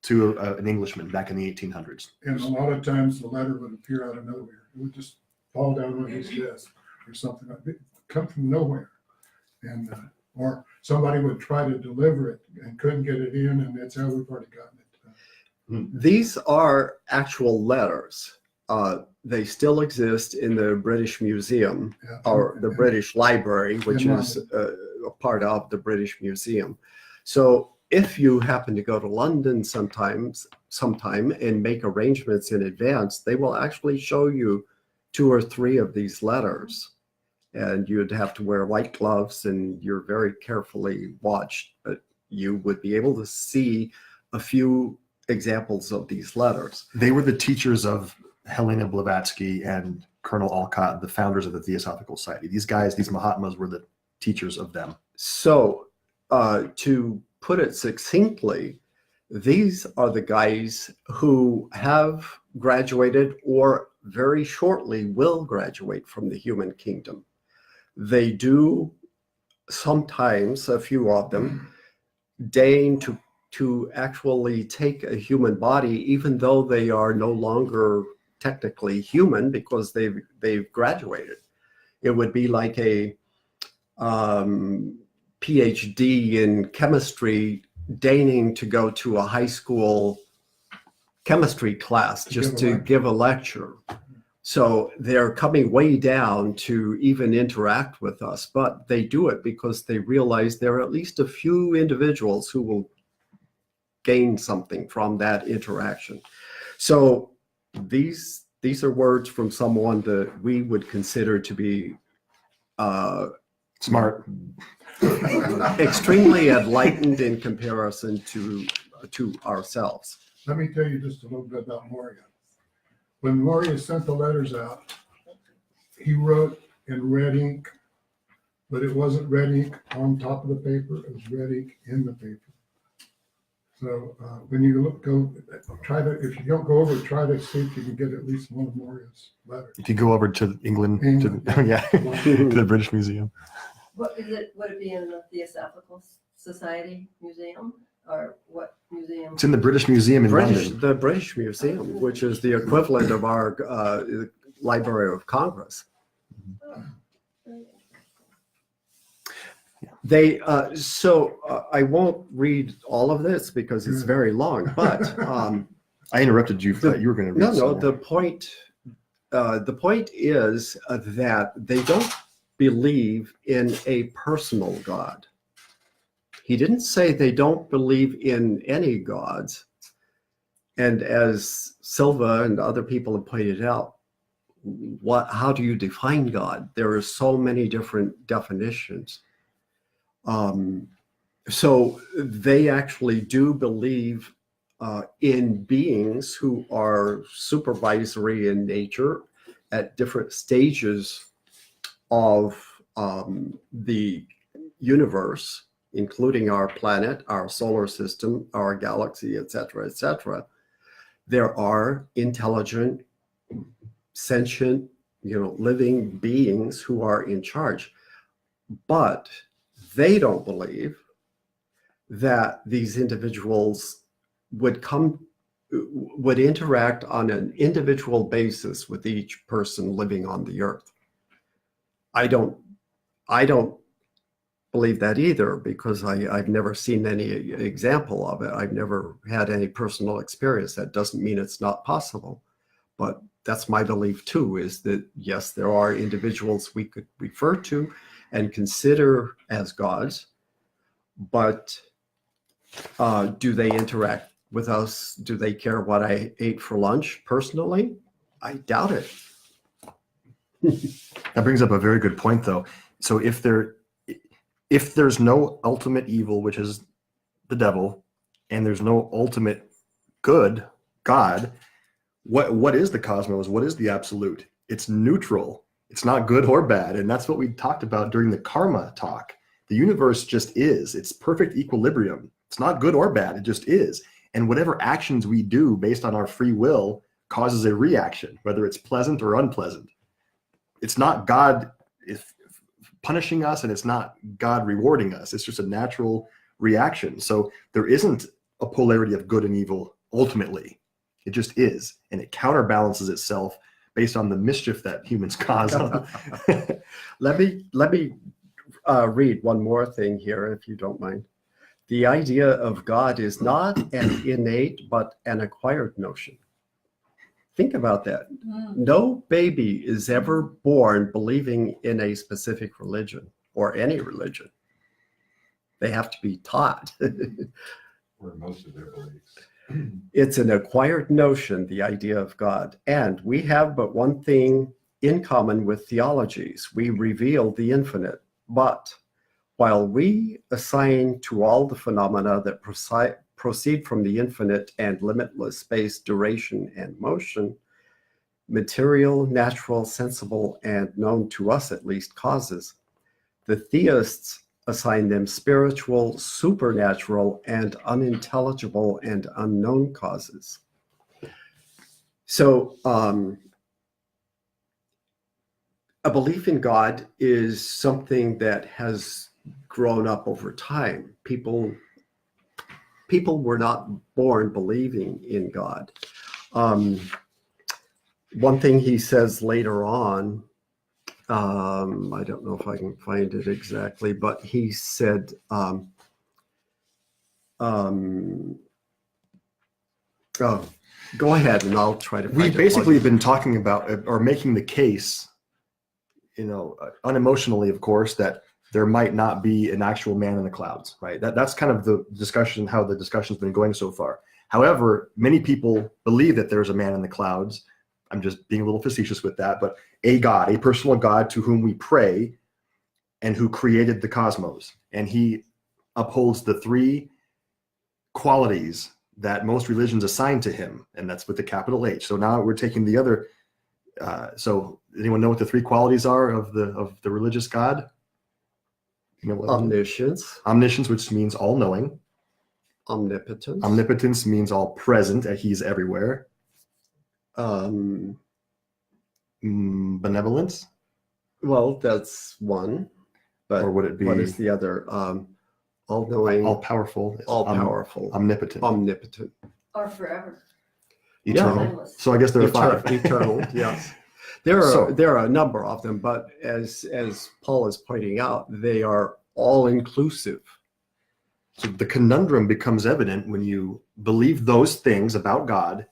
to an Englishman back in the 1800s. And a lot of times the letter would appear out of nowhere. It would just fall down on his desk or something. It would come from nowhere. And, or somebody would try to deliver it and couldn't get it in, and that's how we've already gotten it. These are actual letters. They still exist in the British Museum Yeah. or the British Library, which In is a part of the British Museum. So if you happen to go to London sometime and make arrangements in advance, they will actually show you 2 or 3 of these letters. And you'd have to wear white gloves and you're very carefully watched, but you would be able to see a few examples of these letters. They were the teachers of Helena Blavatsky and Colonel Alcott, the founders of the Theosophical Society. These guys, these Mahatmas, were the teachers of them. So to put it succinctly, these are the guys who have graduated or very shortly will graduate from the human kingdom. They do sometimes, a few of them, deign to actually take a human body, even though they are no longer technically human because they've graduated. It would be like a PhD in chemistry deigning to go to a high school chemistry class just to give a lecture. So they're coming way down to even interact with us, but they do it because they realize there are at least a few individuals who will gain something from that interaction. So these are words from someone that we would consider to be Smart. extremely enlightened in comparison to ourselves. Let me tell you just a little bit about Moria. When Moria sent the letters out, he wrote in red ink, but it wasn't red ink on top of the paper, it was red ink in the paper. So when you if you don't go over, try to see if you can get at least one of Moria's letters. If you go over to England, England. to the British Museum. What is it, would it be in the Theosophical Society Museum, or what museum? It's in the British Museum in London. The British Museum, which is the equivalent of our Library of Congress. They I won't read all of this because it's very long, but I interrupted you. You were going to read no. some. The point is that they don't believe in a personal God. He didn't say they don't believe in any gods. And as Silva and other people have pointed out, how do you define God? There are so many different definitions. So they actually do believe in beings who are supervisory in nature at different stages of the universe, including our planet, our solar system, our galaxy, etc., etc. There are intelligent, sentient, living beings who are in charge, but they don't believe that these individuals would come would interact on an individual basis with each person living on the earth. I don't believe that either, because I've never seen any example of it. I've never had any personal experience. That doesn't mean it's not possible, but that's my belief too, is that yes, there are individuals we could refer to and consider as gods, but do they interact with us? Do they care what I ate for lunch personally? I doubt it. That brings up a very good point, though. So if there's no ultimate evil, which is the devil, and there's no ultimate good, God, what is the cosmos? What is the absolute? It's neutral. It's not good or bad. And that's what we talked about during the karma talk. The universe just is. It's perfect equilibrium. It's not good or bad. It just is. And whatever actions we do based on our free will causes a reaction, whether it's pleasant or unpleasant. It's not God punishing us, and it's not God rewarding us. It's just a natural reaction. So there isn't a polarity of good and evil ultimately. It just is, and it counterbalances itself based on the mischief that humans cause. Let me read one more thing here, if you don't mind. The idea of God is not an innate but an acquired notion. Think about that. No baby is ever born believing in a specific religion or any religion. They have to be taught. Or most of their beliefs. It's an acquired notion, the idea of God. And we have but one thing in common with theologies. We reveal the infinite. But while we assign to all the phenomena that proceed from the infinite and limitless space, duration, and motion, material, natural, sensible, and known to us at least causes, the theists assign them spiritual, supernatural, and unintelligible and unknown causes. So a belief in God is something that has grown up over time. People were not born believing in God. One thing he says later on, I don't know if I can find it exactly, but he said, oh, go ahead and I'll try to find We've it. basically been talking about or making the case, unemotionally, of course, that there might not be an actual man in the clouds, right? That's kind of the discussion, how the discussion's been going so far. However, many people believe that there's a man in the clouds. I'm just being a little facetious with that, but a God, a personal God to whom we pray and who created the cosmos. And he upholds the three qualities that most religions assign to him, and that's with the capital H. So now we're taking the other. So anyone know what the three qualities are of the religious God? You know what? Omniscience. Omniscience, which means all-knowing. Omnipotence. Omnipotence means all present, and he's everywhere. Benevolence? Well, that's one. But Or would it be what is the other? All-knowing, all-powerful? all-powerful, Omnipotent. omnipotent. Or forever. Eternal. Timeless. So I guess there are five. Eternal, yes. There are a number of them, but as Paul is pointing out, they are all inclusive. So the conundrum becomes evident when you believe those things about God,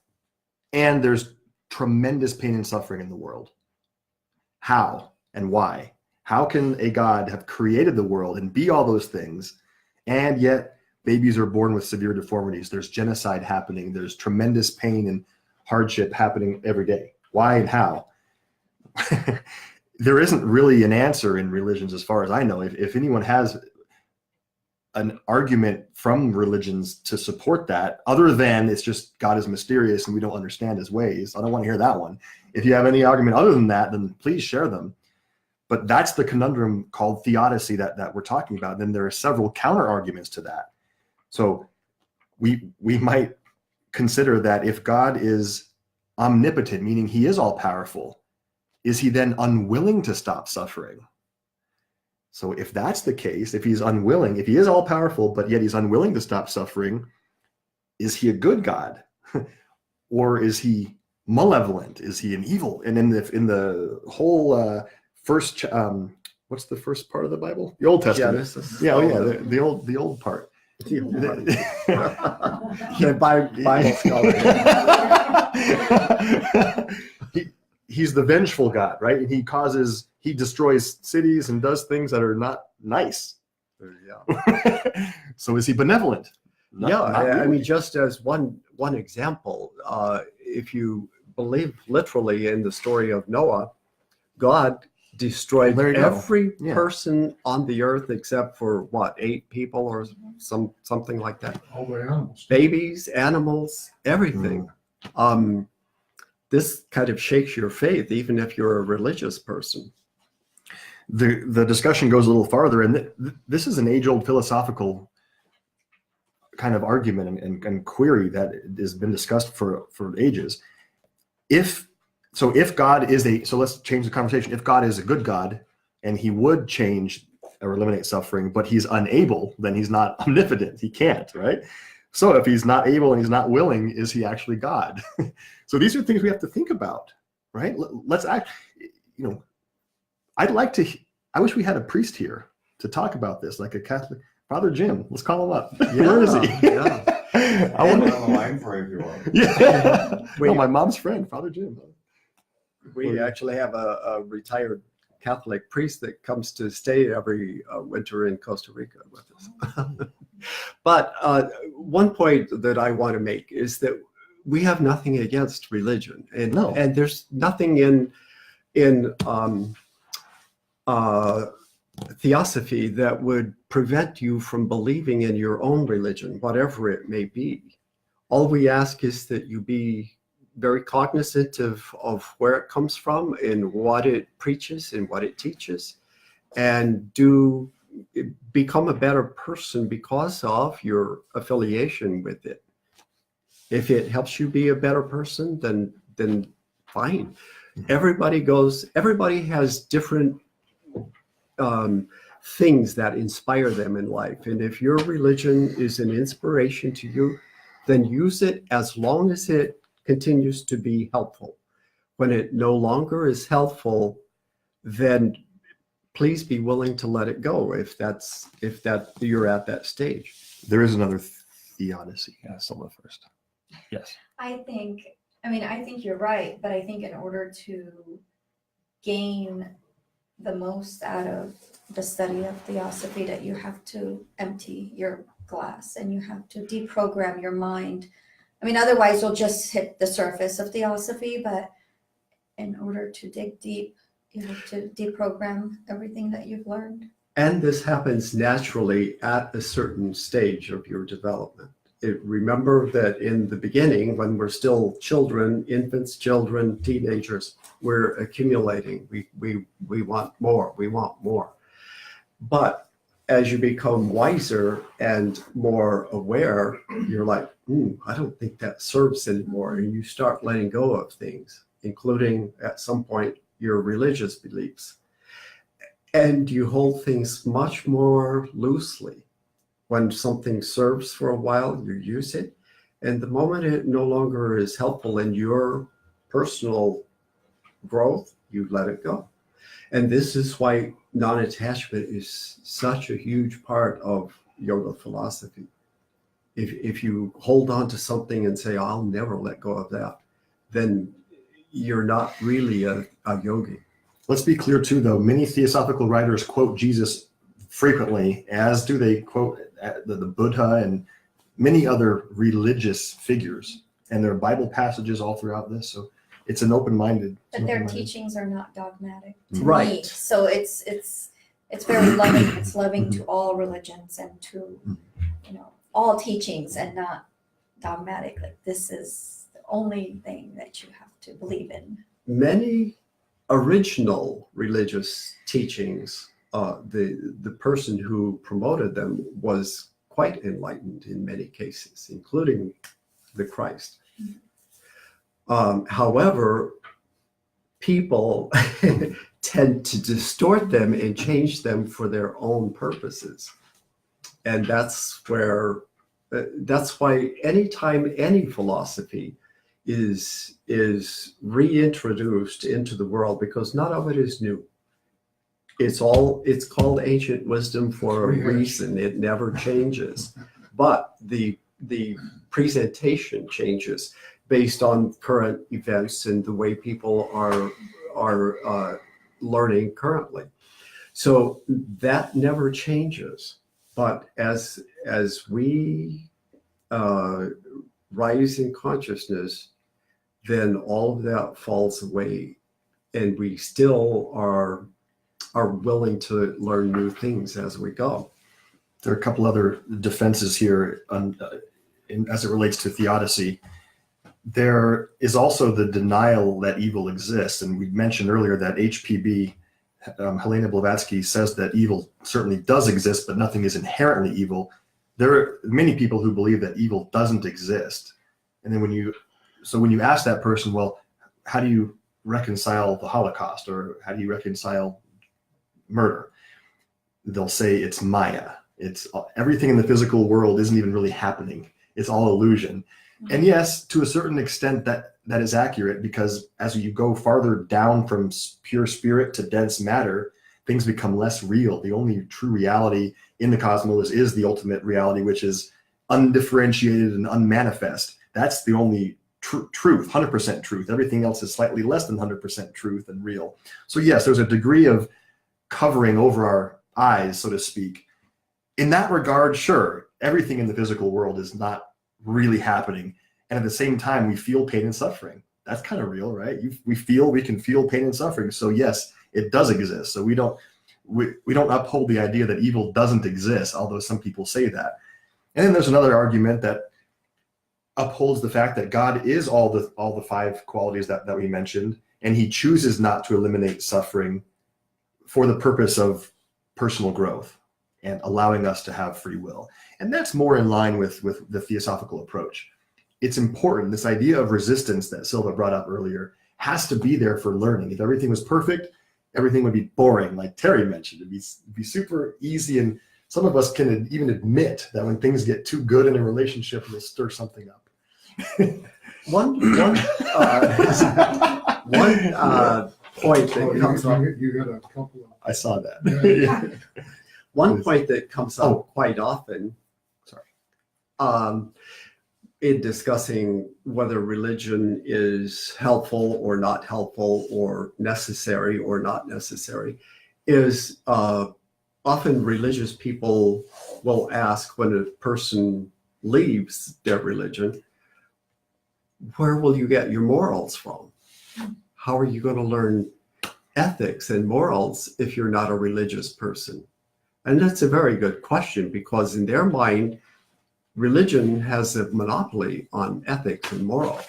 and there's tremendous pain and suffering in the world. How and why? How can a God have created the world and be all those things, and yet babies are born with severe deformities? There's genocide happening. There's tremendous pain and hardship happening every day. Why and how? There isn't really an answer in religions as far as I know. If anyone has an argument from religions to support that, other than it's just God is mysterious and we don't understand his ways, I don't want to hear that one. If you have any argument other than that, then please share them. But that's the conundrum called theodicy that we're talking about. Then there are several counter arguments to that. So we might consider that if God is omnipotent, meaning he is all powerful, is he then unwilling to stop suffering? So if that's the case, if he's unwilling, if he is all powerful, but yet he's unwilling to stop suffering, is he a good God? or is he malevolent? Is he an evil? And in the whole first, what's the first part of the Bible? The Old Testament. Genesis. Yeah, the old part. The old part. The Bible scholar. He's the vengeful God, right? And he destroys cities and does things that are not nice. Yeah. So is he benevolent? Not I really. mean, just as one example, if you believe literally in the story of Noah, God destroyed There you go. every Yeah. person on the earth except for what, 8 people or something like that. All the animals. Babies, animals, everything. This kind of shakes your faith, even if you're a religious person. The discussion goes a little farther, and this is an age-old philosophical kind of argument and query that has been discussed for ages. If God is let's change the conversation. If God is a good God and he would change or eliminate suffering, but he's unable, then he's not omnipotent. He can't, right? So if he's not able and he's not willing, is he actually God? So these are things we have to think about, right? Let's act, I wish we had a priest here to talk about this, like a Catholic. Father Jim, let's call him up. Where is he? Yeah. I I'm want on the line for you if you want. Yeah. No, my mom's friend, Father Jim. We actually have a retired Catholic priest that comes to stay every winter in Costa Rica with us. But one point that I want to make is that we have nothing against religion, and No. and there's nothing in theosophy that would prevent you from believing in your own religion, whatever it may be. All we ask is that you be very cognizant of where it comes from and what it preaches and what it teaches, and become a better person because of your affiliation with it. If it helps you be a better person, then fine. Everybody has different things that inspire them in life. And if your religion is an inspiration to you, then use it as long as it continues to be helpful. When it no longer is helpful, then please be willing to let it go if you're at that stage. There is another Theodicy. Yeah, someone first. Yes. I think you're right, but I think in order to gain the most out of the study of theosophy, that you have to empty your glass and you have to deprogram your mind. I mean, otherwise you'll just hit the surface of theosophy, but in order to dig deep, you have to deprogram everything that you've learned. And this happens naturally at a certain stage of your development. Remember that in the beginning, when we're still children, infants, children, teenagers, we're accumulating. We want more. We want more. But as you become wiser and more aware, you're like, I don't think that serves anymore. And you start letting go of things, including at some point your religious beliefs. And you hold things much more loosely. When something serves for a while, you use it. And the moment it no longer is helpful in your personal growth, you let it go. And this is why non-attachment is such a huge part of yoga philosophy. If you hold on to something and say, I'll never let go of that, then you're not really a yogi. Let's be clear too, though. Many theosophical writers quote Jesus frequently, as do they quote the Buddha and many other religious figures. And there are Bible passages all throughout this. So it's an open-minded. But their teachings are not dogmatic to Right. me. So it's very loving. It's loving to all religions and to all teachings, and not dogmatic. Like this is the only thing that you have to believe in. Many original religious teachings, the person who promoted them was quite enlightened in many cases, including the Christ. However, people tend to distort them and change them for their own purposes. And that's why anytime any philosophy is reintroduced into the world because none of it is new. It's called ancient wisdom for a reason. It never changes. But the presentation changes based on current events and the way people are learning currently. So that never changes. But as we rise in consciousness, then all of that falls away, and we still are willing to learn new things as we go. There are a couple other defenses here as it relates to theodicy. There is also the denial that evil exists. And we mentioned earlier that HPB, Helena Blavatsky, says that evil certainly does exist, but nothing is inherently evil. There are many people who believe that evil doesn't exist. And then when you ask that person, well, how do you reconcile the Holocaust, or how do you reconcile murder? They'll say it's Maya. It's everything in the physical world isn't even really happening. It's all illusion. And yes, to a certain extent that is accurate, because as you go farther down from pure spirit to dense matter, things become less real. The only true reality in the cosmos is the ultimate reality, which is undifferentiated and unmanifest. That's the only truth, 100% truth. Everything else is slightly less than 100% truth and real. So yes, there's a degree of covering over our eyes, so to speak. In that regard, sure, everything in the physical world is not really happening. And at the same time, we feel pain and suffering. That's kind of real, right? We can feel pain and suffering. So yes, it does exist. So we don't uphold the idea that evil doesn't exist, although some people say that. And then there's another argument that upholds the fact that God is all the five qualities that we mentioned, and he chooses not to eliminate suffering for the purpose of personal growth and allowing us to have free will. And that's more in line with the theosophical approach. It's important. This idea of resistance that Silva brought up earlier has to be there for learning. If everything was perfect, everything would be boring, like Terry mentioned. It'd be super easy, and some of us can even admit that when things get too good in a relationship, we'll stir something up. One point that comes up. You got a couple of. I saw that. One point that comes up quite often. In discussing whether religion is helpful or not helpful, or necessary or not necessary, is often religious people will ask when a person leaves their religion, where will you get your morals from? How are you going to learn ethics and morals if you're not a religious person? And that's a very good question, because in their mind, religion has a monopoly on ethics and morals,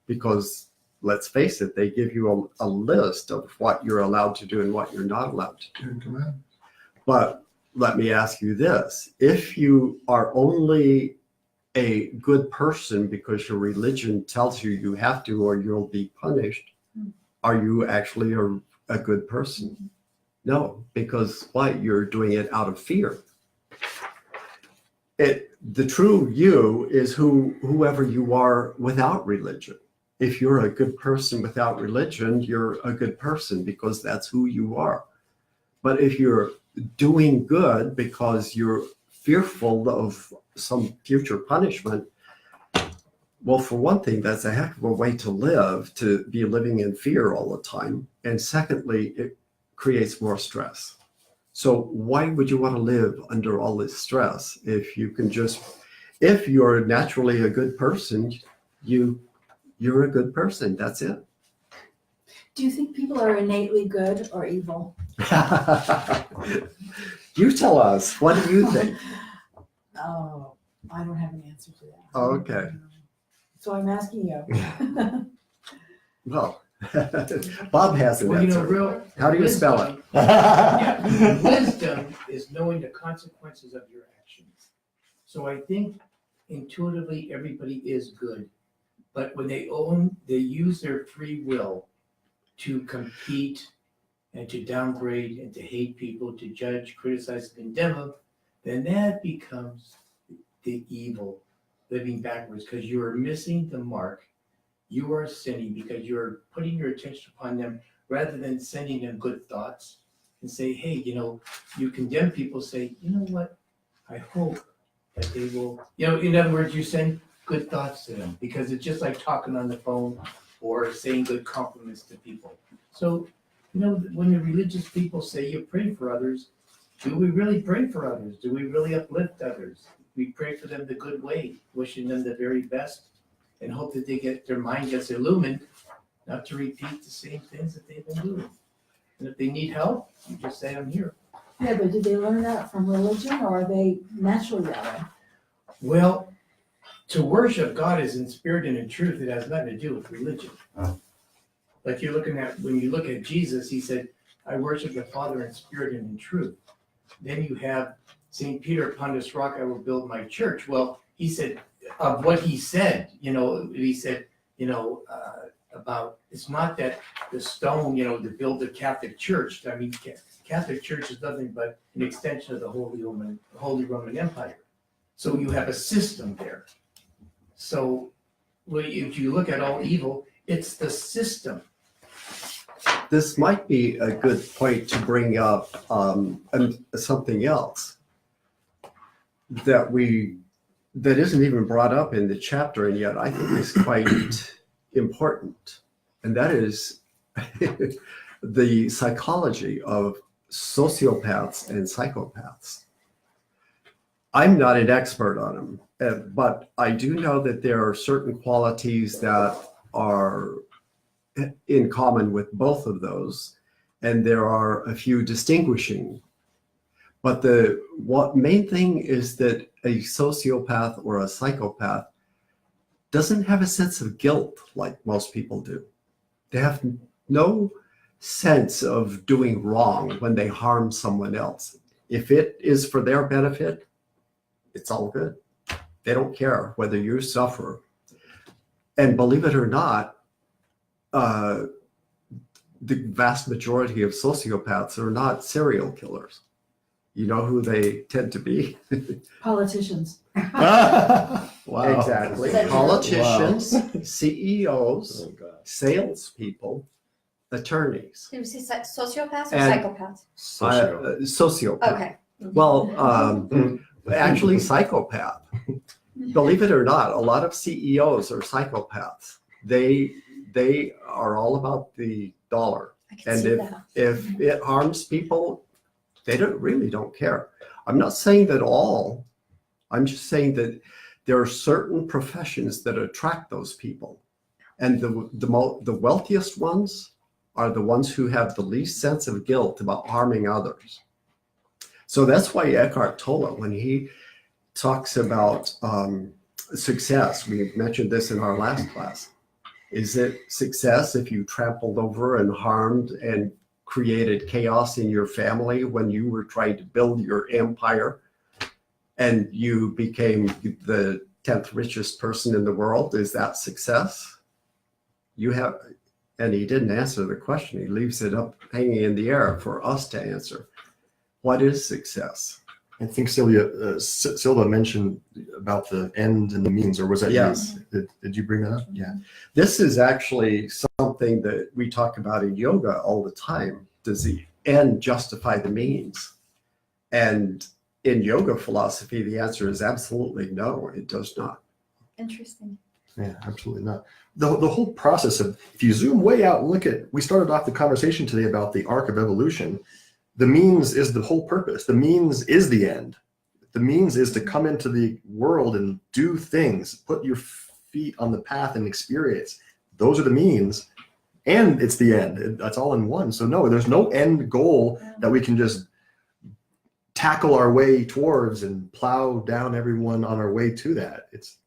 because let's face it, they give you a list of what you're allowed to do and what you're not allowed to do. 10 Commandments. But let me ask you this. If you are only a good person because your religion tells you you have to or you'll be punished, are you actually a good person? No, because why? You're doing it out of fear. The true you is whoever you are without religion. If you're a good person without religion, you're a good person because that's who you are. But if you're doing good because you're fearful of some future punishment, well, for one thing, that's a heck of a way to live, to be living in fear all the time. And secondly, it creates more stress. So why would you want to live under all this stress if you're naturally a good person, you're a good person. That's it. Do you think people are innately good or evil? You tell us. What do you think? Oh, I don't have an answer to that. Oh, okay. So I'm asking you. Well, Bob has an answer. How do you spell it? Yeah, wisdom is knowing the consequences of your actions. So I think intuitively everybody is good, but when they use their free will to compete and to downgrade and to hate people, to judge, criticize, condemn them, then that becomes the evil living backwards, because you are missing the mark. you are sinning because you're putting your attention upon them rather than sending them good thoughts and say, hey, you condemn people, say, you know what? I hope that they will, in other words, you send good thoughts to them because it's just like talking on the phone or saying good compliments to people. So, when the religious people say you pray for others, do we really pray for others? Do we really uplift others? We pray for them the good way, wishing them the very best and hope that their mind gets illumined, not to repeat the same things that they've been doing. And if they need help, you just say, I'm here. Yeah, but did they learn that from religion or are they naturally that way? Well, to worship God is in spirit and in truth. It has nothing to do with religion. Like when you look at Jesus, he said, I worship the Father in spirit and in truth. Then you have St. Peter, upon this rock I will build my church. Well, he said, of what he said, he said, about, it's not that the stone, to build the Catholic Church. I mean, Catholic Church is nothing but an extension of the Holy Roman Empire. So you have a system there. So if you look at all evil, it's the system. This might be a good point to bring up something else that isn't even brought up in the chapter, and yet I think is quite important. And that is the psychology of sociopaths and psychopaths. I'm not an expert on them, but I do know that there are certain qualities that are in common with both of those, and there are a few distinguishing. But the main thing is that a sociopath or a psychopath doesn't have a sense of guilt like most people do. They have no sense of doing wrong when they harm someone else. If it is for their benefit, it's all good. They don't care whether you suffer. And believe it or not, the vast majority of sociopaths are not serial killers. You know who they tend to be? Politicians. Wow. Exactly. Is that true? Politicians, CEOs, Oh, God. salespeople, attorneys, Did we say sociopaths or And- psychopaths? sociopath. Okay. Well, actually, psychopath. Believe it or not, a lot of CEOs are psychopaths. They are all about the dollar. I can And see that. if it harms people, they really don't care. I'm not saying that all. I'm just saying that there are certain professions that attract those people, and the wealthiest ones are the ones who have the least sense of guilt about harming others. So that's why Eckhart Tolle, when he talks about success, we mentioned this in our last class. Is it success if you trampled over and harmed and created chaos in your family when you were trying to build your empire and you became the 10th richest person in the world? Is that success? And he didn't answer the question. He leaves it up hanging in the air for us to answer. What is success? I think Silva mentioned about the end and the means, or was that Yes. you? Did you bring that up? Yeah. This is actually something that we talk about in yoga all the time. Does the end justify the means? And in yoga philosophy, the answer is absolutely no, it does not. Interesting. Yeah, absolutely not. The whole process of, if you zoom way out and look at, we started off the conversation today about the arc of evolution. The means is the whole purpose. The means is the end. The means is to come into the world and do things, put your feet on the path and experience. Those are the means, and it's the end. That's all in one. So no, there's no end goal that we can just tackle our way towards and plow down everyone on our way to that. It's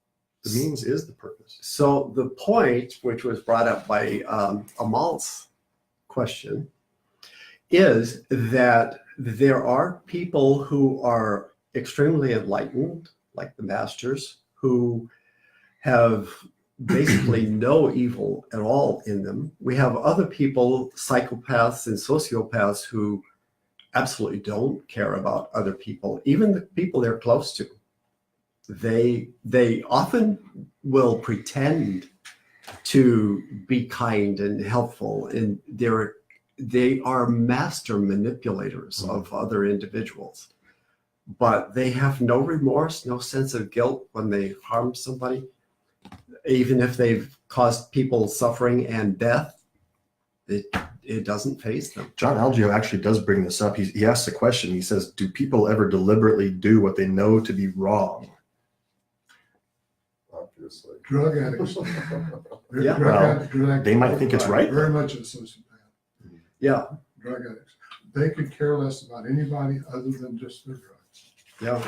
the means is the purpose. So the point, which was brought up by Amal's question, is that there are people who are extremely enlightened, like the masters, who have basically no evil at all in them. We have other people, psychopaths and sociopaths, who absolutely don't care about other people, even the people they're close to. They often will pretend to be kind and helpful, and they are master manipulators of other individuals. But they have no remorse, no sense of guilt when they harm somebody, even if they've caused people suffering and death. It doesn't faze them. John Algeo actually does bring this up. He asks a question. He says, do people ever deliberately do what they know to be wrong? Obviously. Drug addicts. Yeah, Drug well, addict- drug addicts they might think it's are right. Very much a sociopath. Yeah, Drug addicts. They could care less about anybody other than just their drugs. yeah.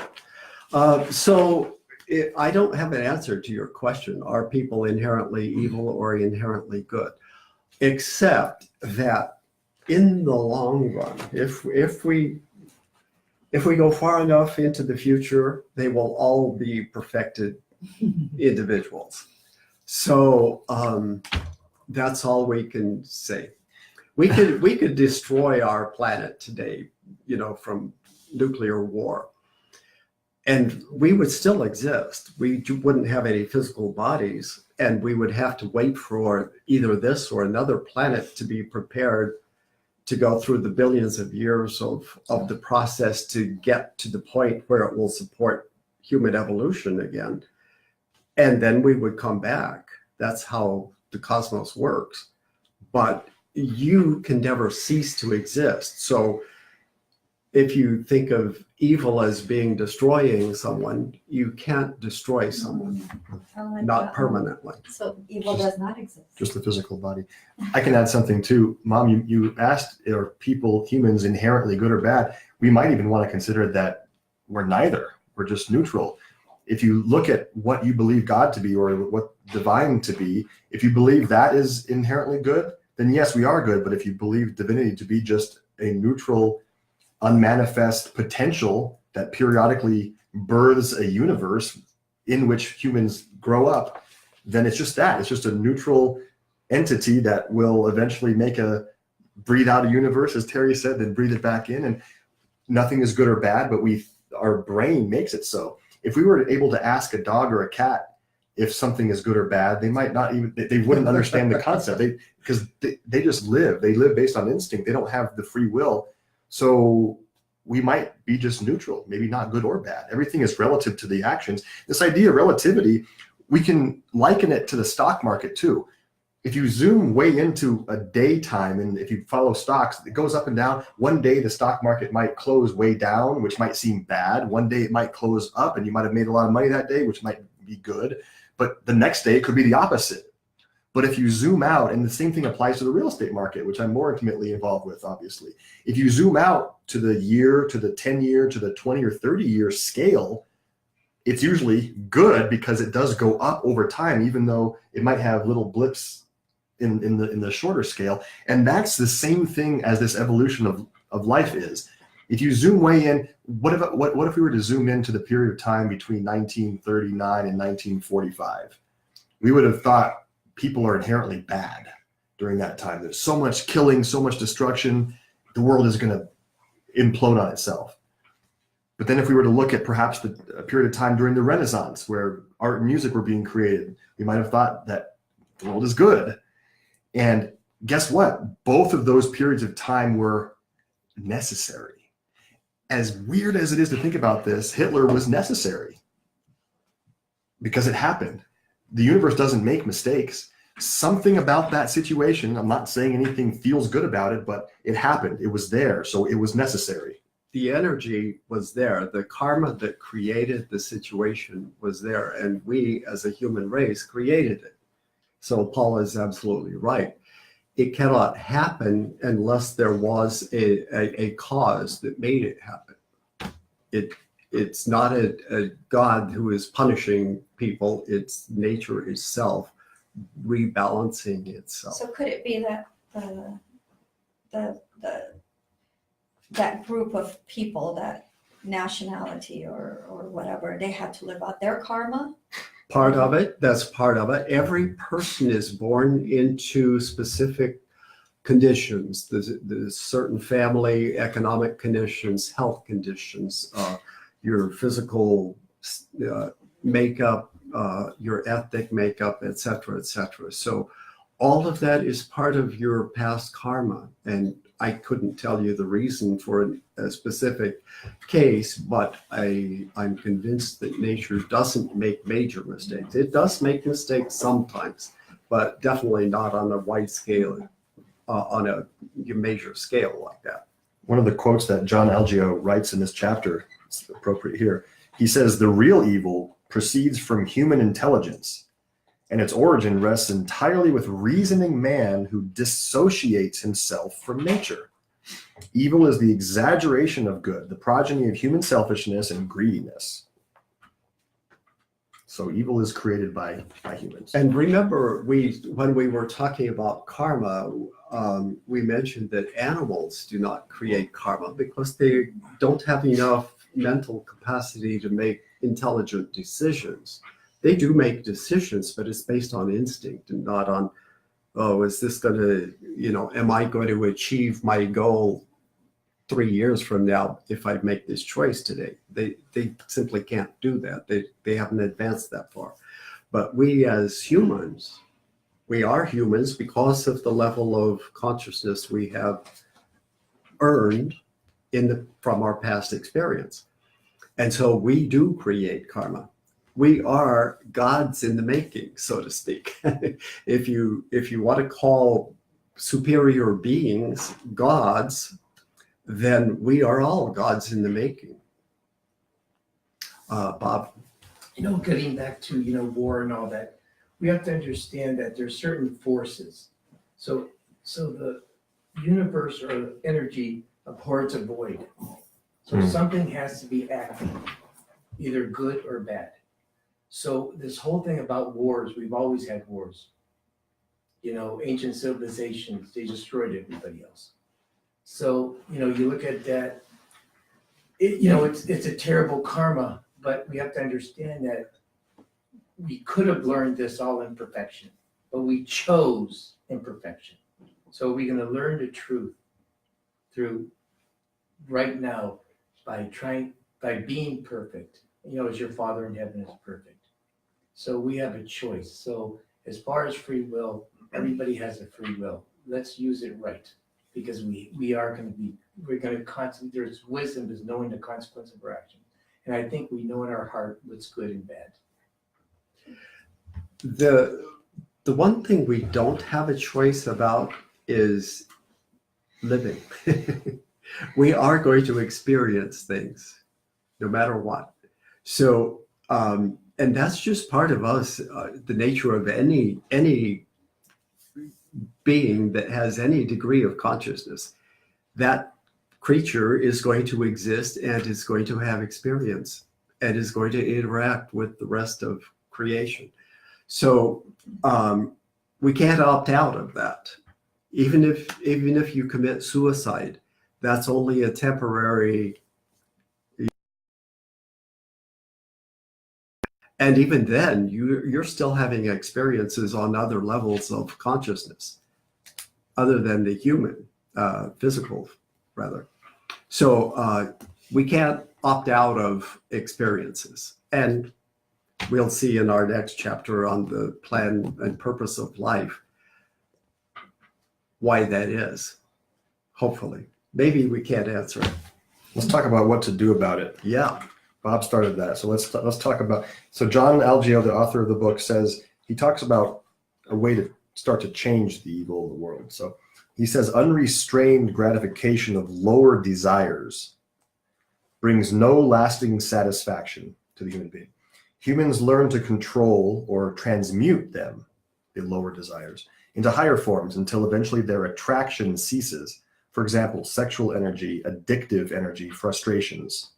I don't have an answer to your question. Are people inherently evil or inherently good? Except that in the long run, if we go far enough into the future, they will all be perfected individuals. So that's all we can say. We could destroy our planet today, from nuclear war, and we would still exist. We wouldn't have any physical bodies, and we would have to wait for either this or another planet to be prepared to go through the billions of years of the process to get to the point where it will support human evolution again. And then we would come back. That's how the cosmos works. But you can never cease to exist. So if you think of evil as being destroying someone, you can't destroy someone, I like not that. permanently. So evil does not exist. Just the physical body. I can add something too. Mom, you asked, are humans inherently good or bad? We might even want to consider that we're neither. We're just neutral. If you look at what you believe God to be or what divine to be, if you believe that is inherently good, then yes, we are good. But if you believe divinity to be just a neutral, unmanifest potential that periodically births a universe in which humans grow up, then it's just that. It's just a neutral entity that will eventually breathe out a universe, as Terry said, then breathe it back in. And nothing is good or bad, but our brain makes it so. If we were able to ask a dog or a cat if something is good or bad, they might not even, they wouldn't understand the concept. Because they just live. They live based on instinct. They don't have the free will. So we might be just neutral, maybe not good or bad. Everything is relative to the actions. This idea of relativity, we can liken it to the stock market too. If you zoom way into a daytime, and if you follow stocks, it goes up and down. One day the stock market might close way down, which might seem bad. One day it might close up and you might have made a lot of money that day, which might be good. But the next day it could be the opposite. But if you zoom out, and the same thing applies to the real estate market, which I'm more intimately involved with, obviously. If you zoom out to the year, to the 10-year, to the 20 or 30-year scale, it's usually good because it does go up over time, even though it might have little blips in the shorter scale. And that's the same thing as this evolution of life is. If you zoom way in, what if we were to zoom into the period of time between 1939 and 1945? We would have thought people are inherently bad during that time. There's so much killing, so much destruction. The world is going to implode on itself. But then if we were to look at perhaps a period of time during the Renaissance where art and music were being created, we might have thought that the world is good. And guess what? Both of those periods of time were necessary. As weird as it is to think about this, Hitler was necessary because it happened. The universe doesn't make mistakes. Something about that situation, I'm not saying anything feels good about it, but it happened. It was there, so it was necessary. The energy was there. The karma that created the situation was there, and we as a human race created it. So Paul is absolutely right. It cannot happen unless there was a cause that made it happen. It's not a God who is punishing people. It's nature itself rebalancing itself. So could it be that that group of people, that nationality or whatever, they had to live out their karma? Part of it, that's part of it. Every person is born into specific conditions. There's certain family, economic conditions, health conditions, your physical makeup, your ethnic makeup, et cetera, et cetera. So all of that is part of your past karma. And I couldn't tell you the reason for a specific case, but I'm convinced that nature doesn't make major mistakes. It does make mistakes sometimes, but definitely not on a wide scale, on a major scale like that. One of the quotes that John Algeo writes in this chapter, it's appropriate here. He says, "The real evil proceeds from human intelligence, and its origin rests entirely with reasoning man who dissociates himself from nature. Evil is the exaggeration of good, the progeny of human selfishness and greediness." So evil is created by humans. And remember, when we were talking about karma, we mentioned that animals do not create karma because they don't have enough mental capacity to make intelligent decisions. They do make decisions, but it's based on instinct and not on, oh, is this going to, am I going to achieve my goal 3 years from now if I make this choice today? They simply can't do that. They haven't advanced that far. But we as humans, we are humans because of the level of consciousness we have earned from our past experience. And so we do create karma. We are gods in the making, so to speak. If you want to call superior beings gods, then we are all gods in the making. Bob? Getting back to, war and all that, we have to understand that there's certain forces. So the universe or energy abhors a void. So something has to be acting, either good or bad. So this whole thing about wars, we've always had wars. Ancient civilizations, they destroyed everybody else. So, you look at that, it's a terrible karma, but we have to understand that we could have learned this all in perfection, but we chose imperfection. So we're going to learn the truth through right now by being perfect, as your Father in heaven is perfect. So we have a choice. So as far as free will, everybody has a free will. Let's use it right, because we're going to constantly, there's wisdom is knowing the consequence of our action. And I think we know in our heart what's good and bad. The one thing we don't have a choice about is living. We are going to experience things no matter what. So, and that's just part of us, the nature of any being that has any degree of consciousness. That creature is going to exist and is going to have experience and is going to interact with the rest of creation. So we can't opt out of that. Even if you commit suicide, that's only a temporary. And even then, you're still having experiences on other levels of consciousness, other than the human, physical, rather. So we can't opt out of experiences. And we'll see in our next chapter on the plan and purpose of life why that is, hopefully. Maybe we can't answer it. Let's talk about what to do about it. Yeah. Bob started that. So let's talk about, so John Algeo, the author of the book, says, he talks about a way to start to change the evil of the world. So he says, unrestrained gratification of lower desires brings no lasting satisfaction to the human being. Humans learn to control or transmute them, the lower desires, into higher forms until eventually their attraction ceases. For example, sexual energy, addictive energy, frustrations.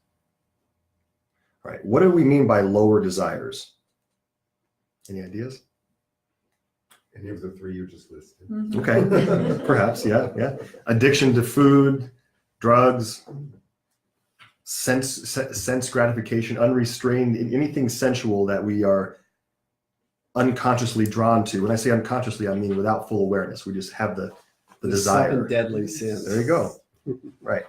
All right, what do we mean by lower desires? Any ideas? Any of the three you just listed. Okay, perhaps, yeah. Addiction to food, drugs, sense gratification, unrestrained, anything sensual that we are unconsciously drawn to. When I say unconsciously, I mean without full awareness. We just have the desire. 7 deadly sins. There you go. Right.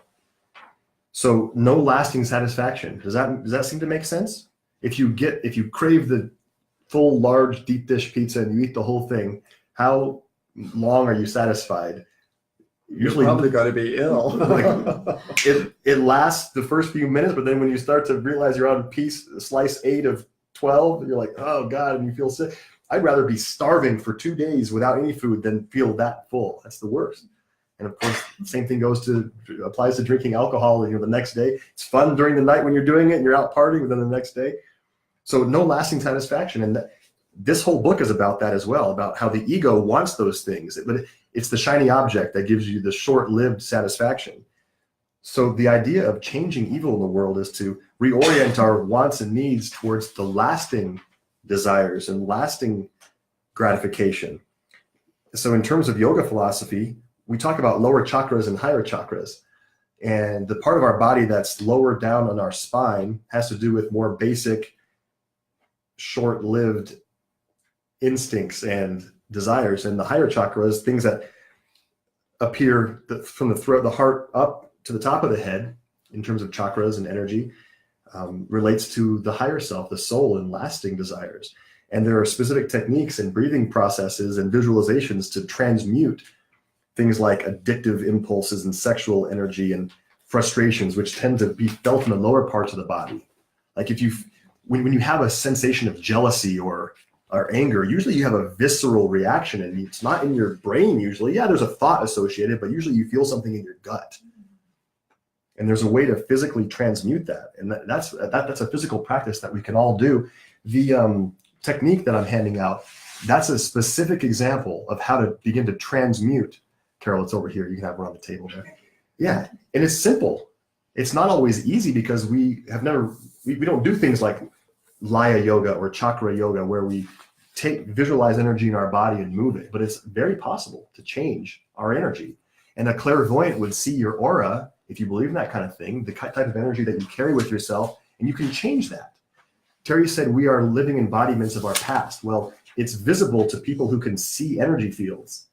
So no lasting satisfaction. Does that seem to make sense? If you crave the full, large, deep dish pizza and you eat the whole thing, how long are you satisfied? Usually, you're probably going to be ill. it lasts the first few minutes, but then when you start to realize you're on slice 8 of 12, you're like, oh God, and you feel sick. I'd rather be starving for 2 days without any food than feel that full. That's the worst. And of course, the same thing applies to drinking alcohol. The next day, it's fun during the night when you're doing it and you're out partying, but then the next day. So no lasting satisfaction. And this whole book is about that as well, about how the ego wants those things, but it's the shiny object that gives you the short-lived satisfaction. So the idea of changing evil in the world is to reorient our wants and needs towards the lasting desires and lasting gratification. So in terms of yoga philosophy, we talk about lower chakras and higher chakras. And the part of our body that's lower down on our spine has to do with more basic, short-lived instincts and desires. And the higher chakras, things that appear from the throat, the heart up to the top of the head in terms of chakras and energy, relates to the higher self, the soul, and lasting desires. And there are specific techniques and breathing processes and visualizations to transmute things like addictive impulses and sexual energy and frustrations, which tend to be felt in the lower parts of the body. Like when you have a sensation of jealousy or anger, usually you have a visceral reaction, and it's not in your brain usually. Yeah, there's a thought associated, but usually you feel something in your gut. And there's a way to physically transmute that. And that's a physical practice that we can all do. The technique that I'm handing out, that's a specific example of how to begin to transmute. Carol, it's over here. You can have one on the table there. Yeah, and it's simple. It's not always easy because we don't do things like Laya yoga or chakra yoga where we visualize energy in our body and move it, but it's very possible to change our energy. And a clairvoyant would see your aura, if you believe in that kind of thing, the type of energy that you carry with yourself, and you can change that. Terry said we are living embodiments of our past. Well, it's visible to people who can see energy fields.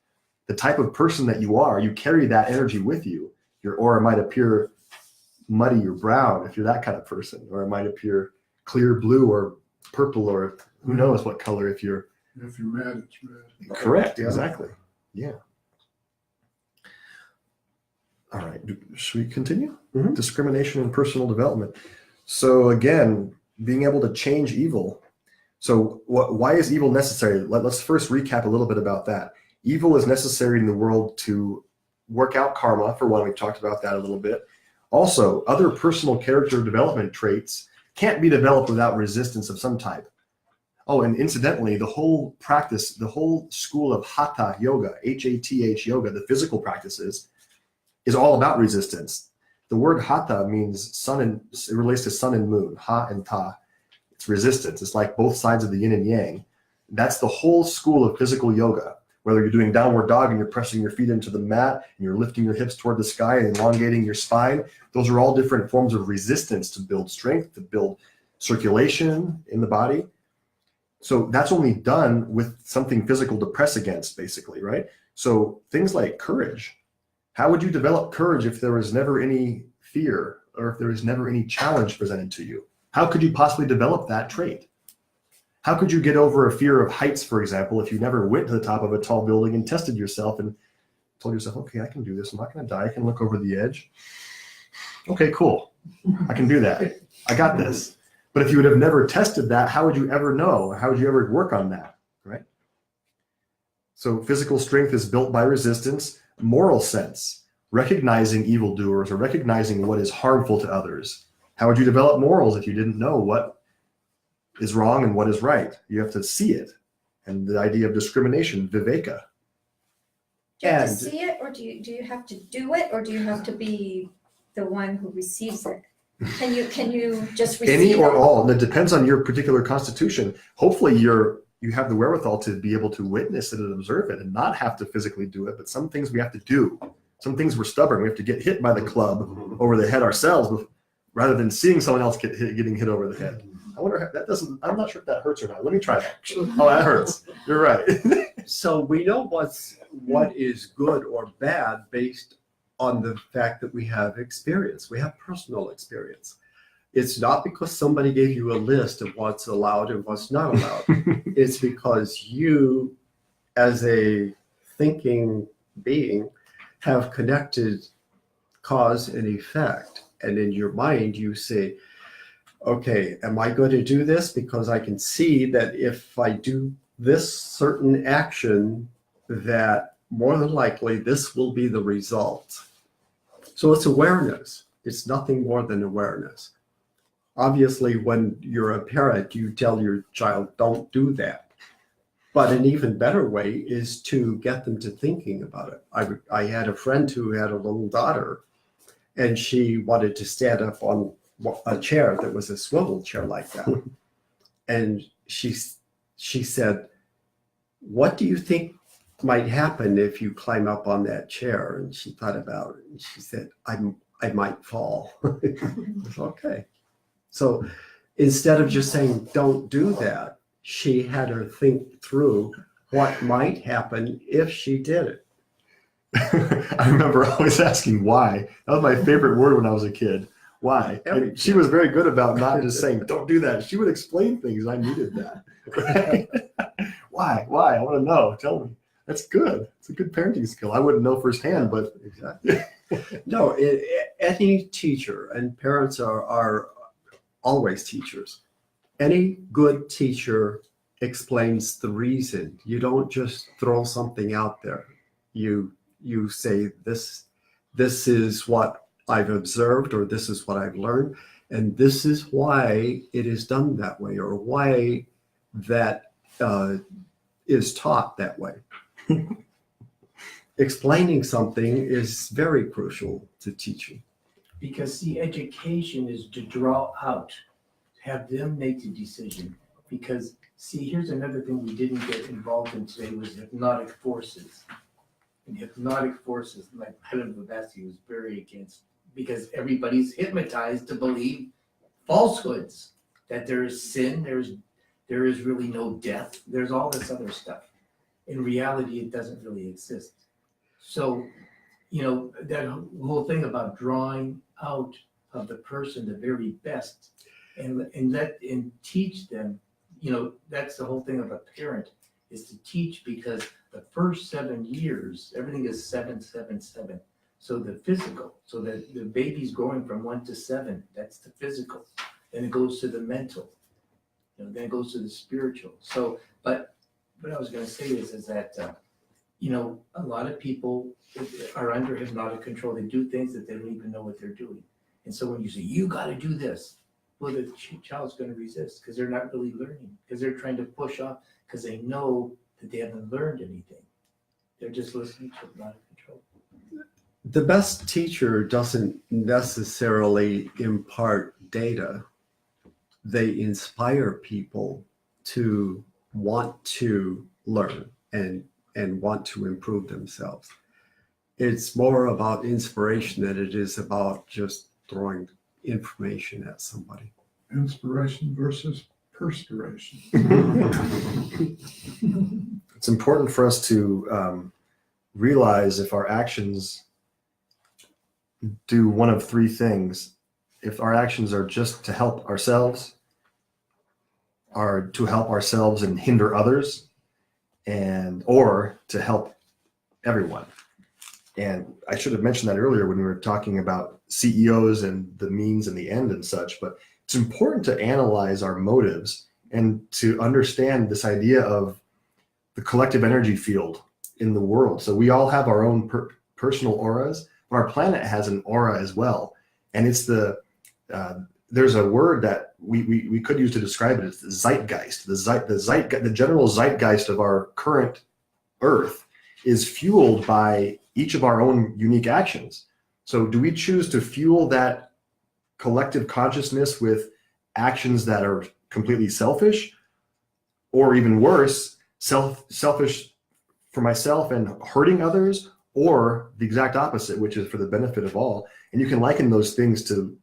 The type of person that you are, you carry that energy with you. Your aura might appear muddy or brown if you're that kind of person, or it might appear clear blue or purple, or who knows what color if you're mad, it's red. Correct, exactly. Yeah. All right, should we continue? Mm-hmm. Discrimination and personal development. So again, being able to change evil. So why is evil necessary? Let's first recap a little bit about that. Evil is necessary in the world to work out karma, for one. We've talked about that a little bit. Also, other personal character development traits can't be developed without resistance of some type. Oh, and incidentally, the whole practice, the whole school of Hatha yoga, H-A-T-H yoga, the physical practices, is all about resistance. The word Hatha means sun, and it relates to sun and moon, Ha and Ta. It's resistance. It's like both sides of the yin and yang. That's the whole school of physical yoga. Whether you're doing downward dog and you're pressing your feet into the mat and you're lifting your hips toward the sky and elongating your spine, those are all different forms of resistance to build strength, to build circulation in the body. So that's only done with something physical to press against, basically, right? So things like courage. How would you develop courage if there was never any fear or if there was never any challenge presented to you? How could you possibly develop that trait? How could you get over a fear of heights, for example, if you never went to the top of a tall building and tested yourself and told yourself, okay, I can do this. I'm not going to die. I can look over the edge. Okay, cool. I can do that. I got this. But if you would have never tested that, how would you ever know? How would you ever work on that, right? So physical strength is built by resistance. Moral sense, recognizing evildoers or recognizing what is harmful to others. How would you develop morals if you didn't know what is wrong and what is right? You have to see it. And the idea of discrimination, viveka. Do you have to see it, or do you have to do it, or do you have to be the one who receives it? Can you just receive Any or it? all, and it depends on your particular constitution. Hopefully you have the wherewithal to be able to witness it and observe it and not have to physically do it, but some things we have to do. Some things we're stubborn. We have to get hit by the club over the head ourselves rather than seeing someone else getting hit over the head. I wonder if that doesn't, I'm not sure if that hurts or not. Let me try that. Oh, that hurts. You're right. So we know what is good or bad based on the fact that we have experience. We have personal experience. It's not because somebody gave you a list of what's allowed and what's not allowed. It's because you, as a thinking being, have connected cause and effect. And in your mind, you say, okay, am I going to do this? Because I can see that if I do this certain action, that more than likely this will be the result. So it's awareness. It's nothing more than awareness. Obviously, when you're a parent, you tell your child, don't do that. But an even better way is to get them to thinking about it. I had a friend who had a little daughter, and she wanted to stand up on a chair that was a swivel chair like that. And she said, what do you think might happen if you climb up on that chair? And she thought about it, and she said, I might fall. Okay. So instead of just saying, don't do that, she had her think through what might happen if she did it. I remember always asking why. That was my favorite word when I was a kid. Why? And she was very good about not just saying, don't do that. She would explain things. I needed that. Why? I want to know. Tell me. That's good. It's a good parenting skill. I wouldn't know firsthand, but Exactly. No, any teacher, and parents are always teachers. Any good teacher explains the reason. You don't just throw something out there. You say, this is what I've observed, or this is what I've learned, and this is why it is done that way, or why that is taught that way. Explaining something is very crucial to teaching. Because see, education is to draw out, have them make the decision. Because see, here's another thing we didn't get involved in today was hypnotic forces. And hypnotic forces, like Helen Blavatsky was very against, because everybody's hypnotized to believe falsehoods, that there is sin, there is really no death, there's all this other stuff. In reality, it doesn't really exist. So, that whole thing about drawing out of the person the very best and teach them, that's the whole thing of a parent, is to teach, because the first 7 years, everything is 7, 7, 7. So the physical, so that the baby's growing from 1 to 7, that's the physical. Then it goes to the mental, then it goes to the spiritual. So, but what I was going to say is that, a lot of people are under hypnotic control. They do things that they don't even know what they're doing. And so when you say, you got to do this, well, the child's going to resist, because they're not really learning, because they're trying to push off, because they know that they haven't learned anything. They're just listening to hypnotic control. The best teacher doesn't necessarily impart data. They inspire people to want to learn and want to improve themselves. It's more about inspiration than it is about just throwing information at somebody. Inspiration versus perspiration. it's important for us to realize if our actions do one of three things. If our actions are just to help ourselves, are to help ourselves and hinder others, or to help everyone. And I should have mentioned that earlier when we were talking about CEOs and the means and the end and such, but it's important to analyze our motives and to understand this idea of the collective energy field in the world. So we all have our own personal auras, but our planet has an aura as well. And it's there's a word that we could use to describe it. It's the zeitgeist. The general zeitgeist of our current Earth is fueled by each of our own unique actions. So do we choose to fuel that collective consciousness with actions that are completely selfish, or even worse, selfish for myself and hurting others, or the exact opposite, which is for the benefit of all? And you can liken those things to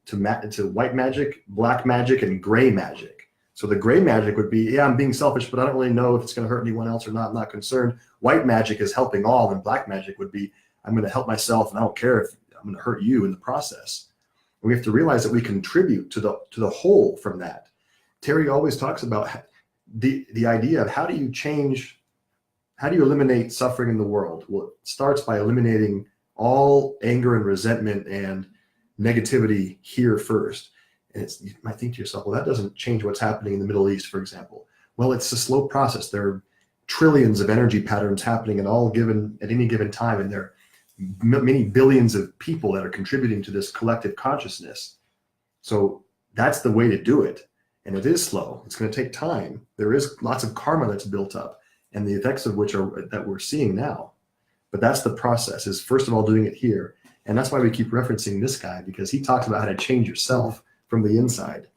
white magic, black magic, and gray magic. So the gray magic would be, yeah, I'm being selfish, but I don't really know if it's going to hurt anyone else or not. I'm not concerned. White magic is helping all, and black magic would be, I'm going to help myself, and I don't care if I'm going to hurt you in the process. we have to realize that we contribute to the whole from that. Terry always talks about the idea of how do you eliminate suffering in the world? Well, it starts by eliminating all anger and resentment and negativity here first. And you might think to yourself, well, that doesn't change what's happening in the Middle East, for example. Well, it's a slow process. There are trillions of energy patterns happening at any given time, and there are many billions of people that are contributing to this collective consciousness. So that's the way to do it. And it is slow. It's going to take time. There is lots of karma that's built up, and the effects of which are that we're seeing now. But that's the process, is first of all doing it here. And that's why we keep referencing this guy, because he talks about how to change yourself from the inside.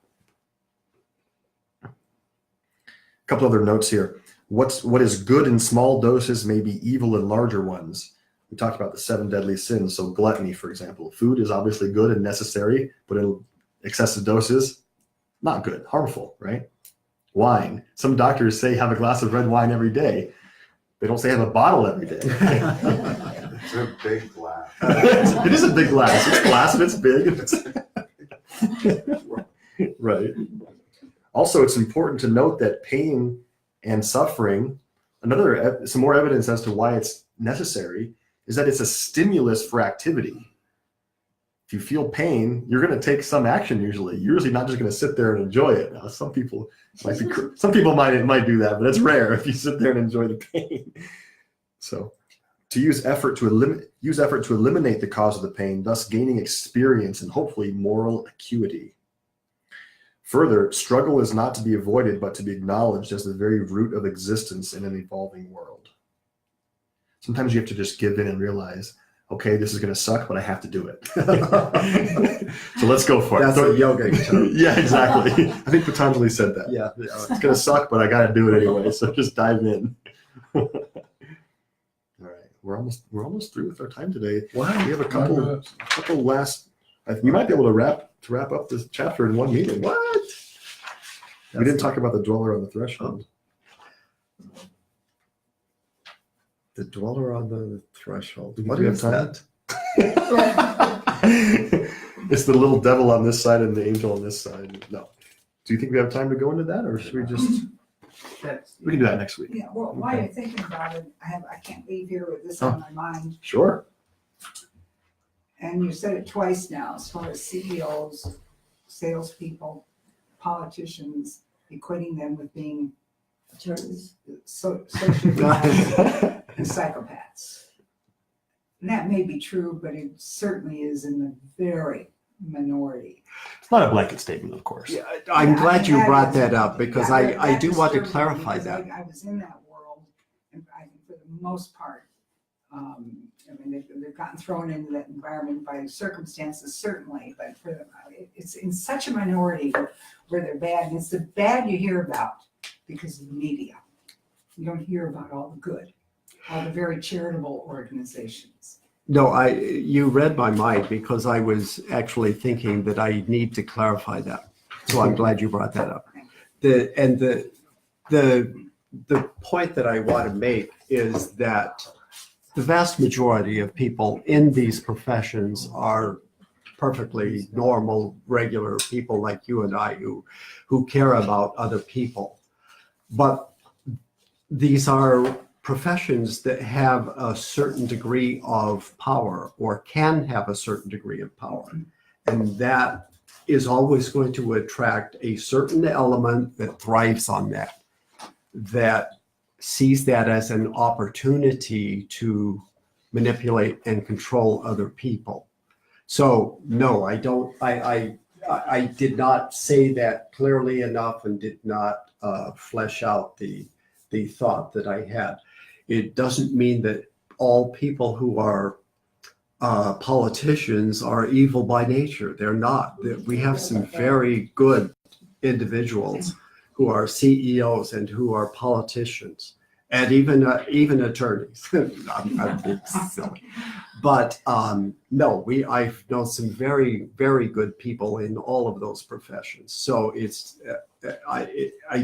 A couple other notes here. What is good in small doses may be evil in larger ones. We talked about the 7 deadly sins. So gluttony, for example. Food is obviously good and necessary, but in excessive doses, not good, harmful, right? Wine. Some doctors say have a glass of red wine every day. They don't say have a bottle every day. It's a big glass. It is a big glass. It's glass and it's big. Right. Also, it's important to note that pain and suffering, some more evidence as to why it's necessary, is that it's a stimulus for activity. If you feel pain, you're going to take some action usually. You're usually not just going to sit there and enjoy it. Now, some people might do that, but it's rare if you sit there and enjoy the pain. So to use effort to eliminate the cause of the pain, thus gaining experience and hopefully moral acuity. Further, struggle is not to be avoided, but to be acknowledged as the very root of existence in an evolving world. Sometimes you have to just give in and realize, okay, this is going to suck, but I have to do it. So let's go for it. That's a yoga term. Yeah, exactly. I think Patanjali said that. Yeah. It's going to suck, but I got to do it anyway. So just dive in. All right. We're almost through with our time today. Wow. We have a couple last, we might be able to wrap up this chapter in one meeting. What? We didn't talk about the dweller on the threshold. The dweller on the threshold. Do What we have is time? that? It's the little devil on this side and the angel on this side. No. Do you think we have time to go into that, or should we just? We can do that next week. Yeah, well, while you're thinking about it, I can't leave here with this on my mind. Sure. And you said it twice now, as far as CEOs, salespeople, politicians, equating them with being Attorneys. sociopaths and psychopaths. And that may be true, but it certainly is in the very minority. It's not a blanket statement, of course. Yeah, I'm glad you that brought is- that up because yeah, I that do want to disturbed me clarify because that. I was in that world, and I think for the most part, they've gotten thrown into that environment by circumstances, certainly, but it's in such a minority where they're bad. And it's the bad you hear about because of the media. You don't hear about all the good, all the very charitable organizations. No, you read my mind because I was actually thinking that I need to clarify that. So I'm glad you brought that up. The point that I want to make is that the vast majority of people in these professions are perfectly normal, regular people like you and I who care about other people. But these are professions that have a certain degree of power or can have a certain degree of power. And that is always going to attract a certain element that thrives on that sees that as an opportunity to manipulate and control other people. So no, I don't, I did not say that clearly enough and did not flesh out the thought that I had. It doesn't mean that all people who are politicians are evil by nature. They're not. We have some very good individuals who are CEOs and who are politicians, and even attorneys. I'm being silly, but no, I've known some very, very good people in all of those professions. So it's I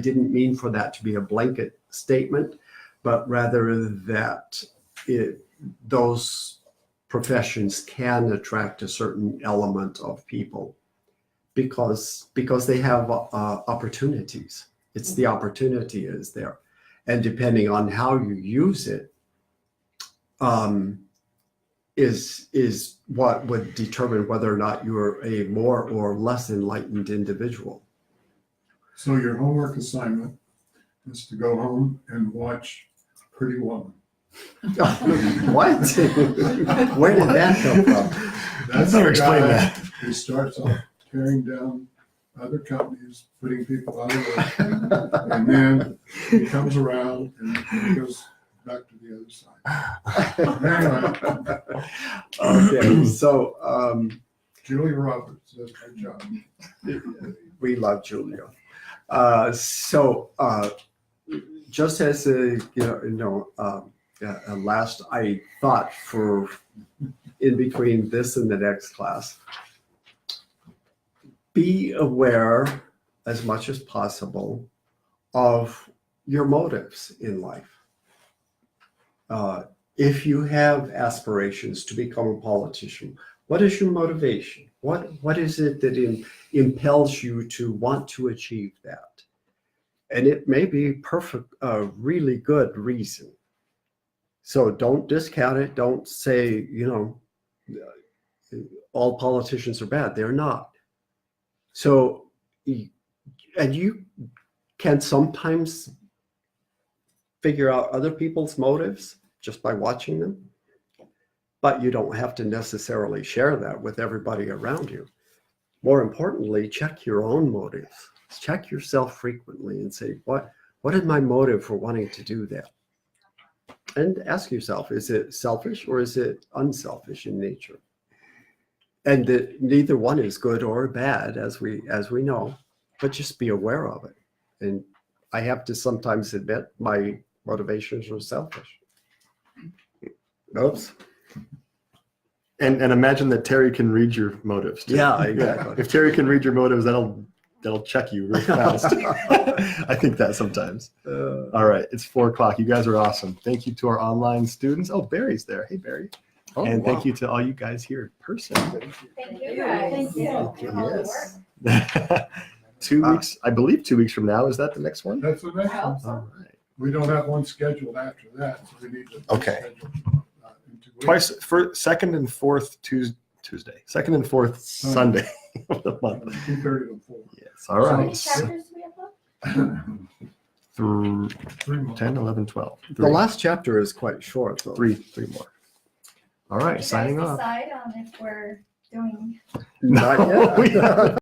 didn't mean for that to be a blanket statement, but rather that those professions can attract a certain element of people because they have opportunities. It's the opportunity is there. And depending on how you use it, is what would determine whether or not you're a more or less enlightened individual. So your homework assignment is to go home and watch Pretty Woman. What? Where did that come from? That's Never the explain guy that. who starts off tearing down other companies, putting people out of work, and then he comes around and he goes back to the other side. Anyway, Okay, so Julia Roberts does a good job. we love Julia. Just as a last I thought for in between this and the next class, be aware as much as possible of your motives in life. If you have aspirations to become a politician, what is your motivation? What is it that impels you to want to achieve that? And it may be a really good reason. So don't discount it. Don't say, all politicians are bad. They're not. So, and you can sometimes figure out other people's motives just by watching them, but you don't have to necessarily share that with everybody around you. More importantly, check your own motives. Check yourself frequently and say, what is my motive for wanting to do that? And ask yourself, is it selfish or is it unselfish in nature? And that neither one is good or bad, as we know, but just be aware of it. And I have to sometimes admit my motivations are selfish. Oops. And imagine that Terry can read your motives too. Yeah, exactly. If Terry can read your motives, that'll check you really fast. I think that sometimes. All right, it's 4:00. You guys are awesome. Thank you to our online students. Oh, Barry's there. Hey, Barry. And thank you to all you guys here in person. Thank you guys. Thank you. Yes. 2 weeks, I believe 2 weeks from now. Is that the next one? That's the next one. All right. We don't have one scheduled after that, so we need to. Okay. schedule, in 2 weeks. Twice for second and fourth Tuesday. Second and fourth Sunday of the month. 2:30 to 4. Yes. All How many right. chapters do we have left? Through 3 more. 10, 11, 12. The last chapter is quite short, though. Three more. All right, Did you signing guys off. decide on if we're doing Not yet. We haven't.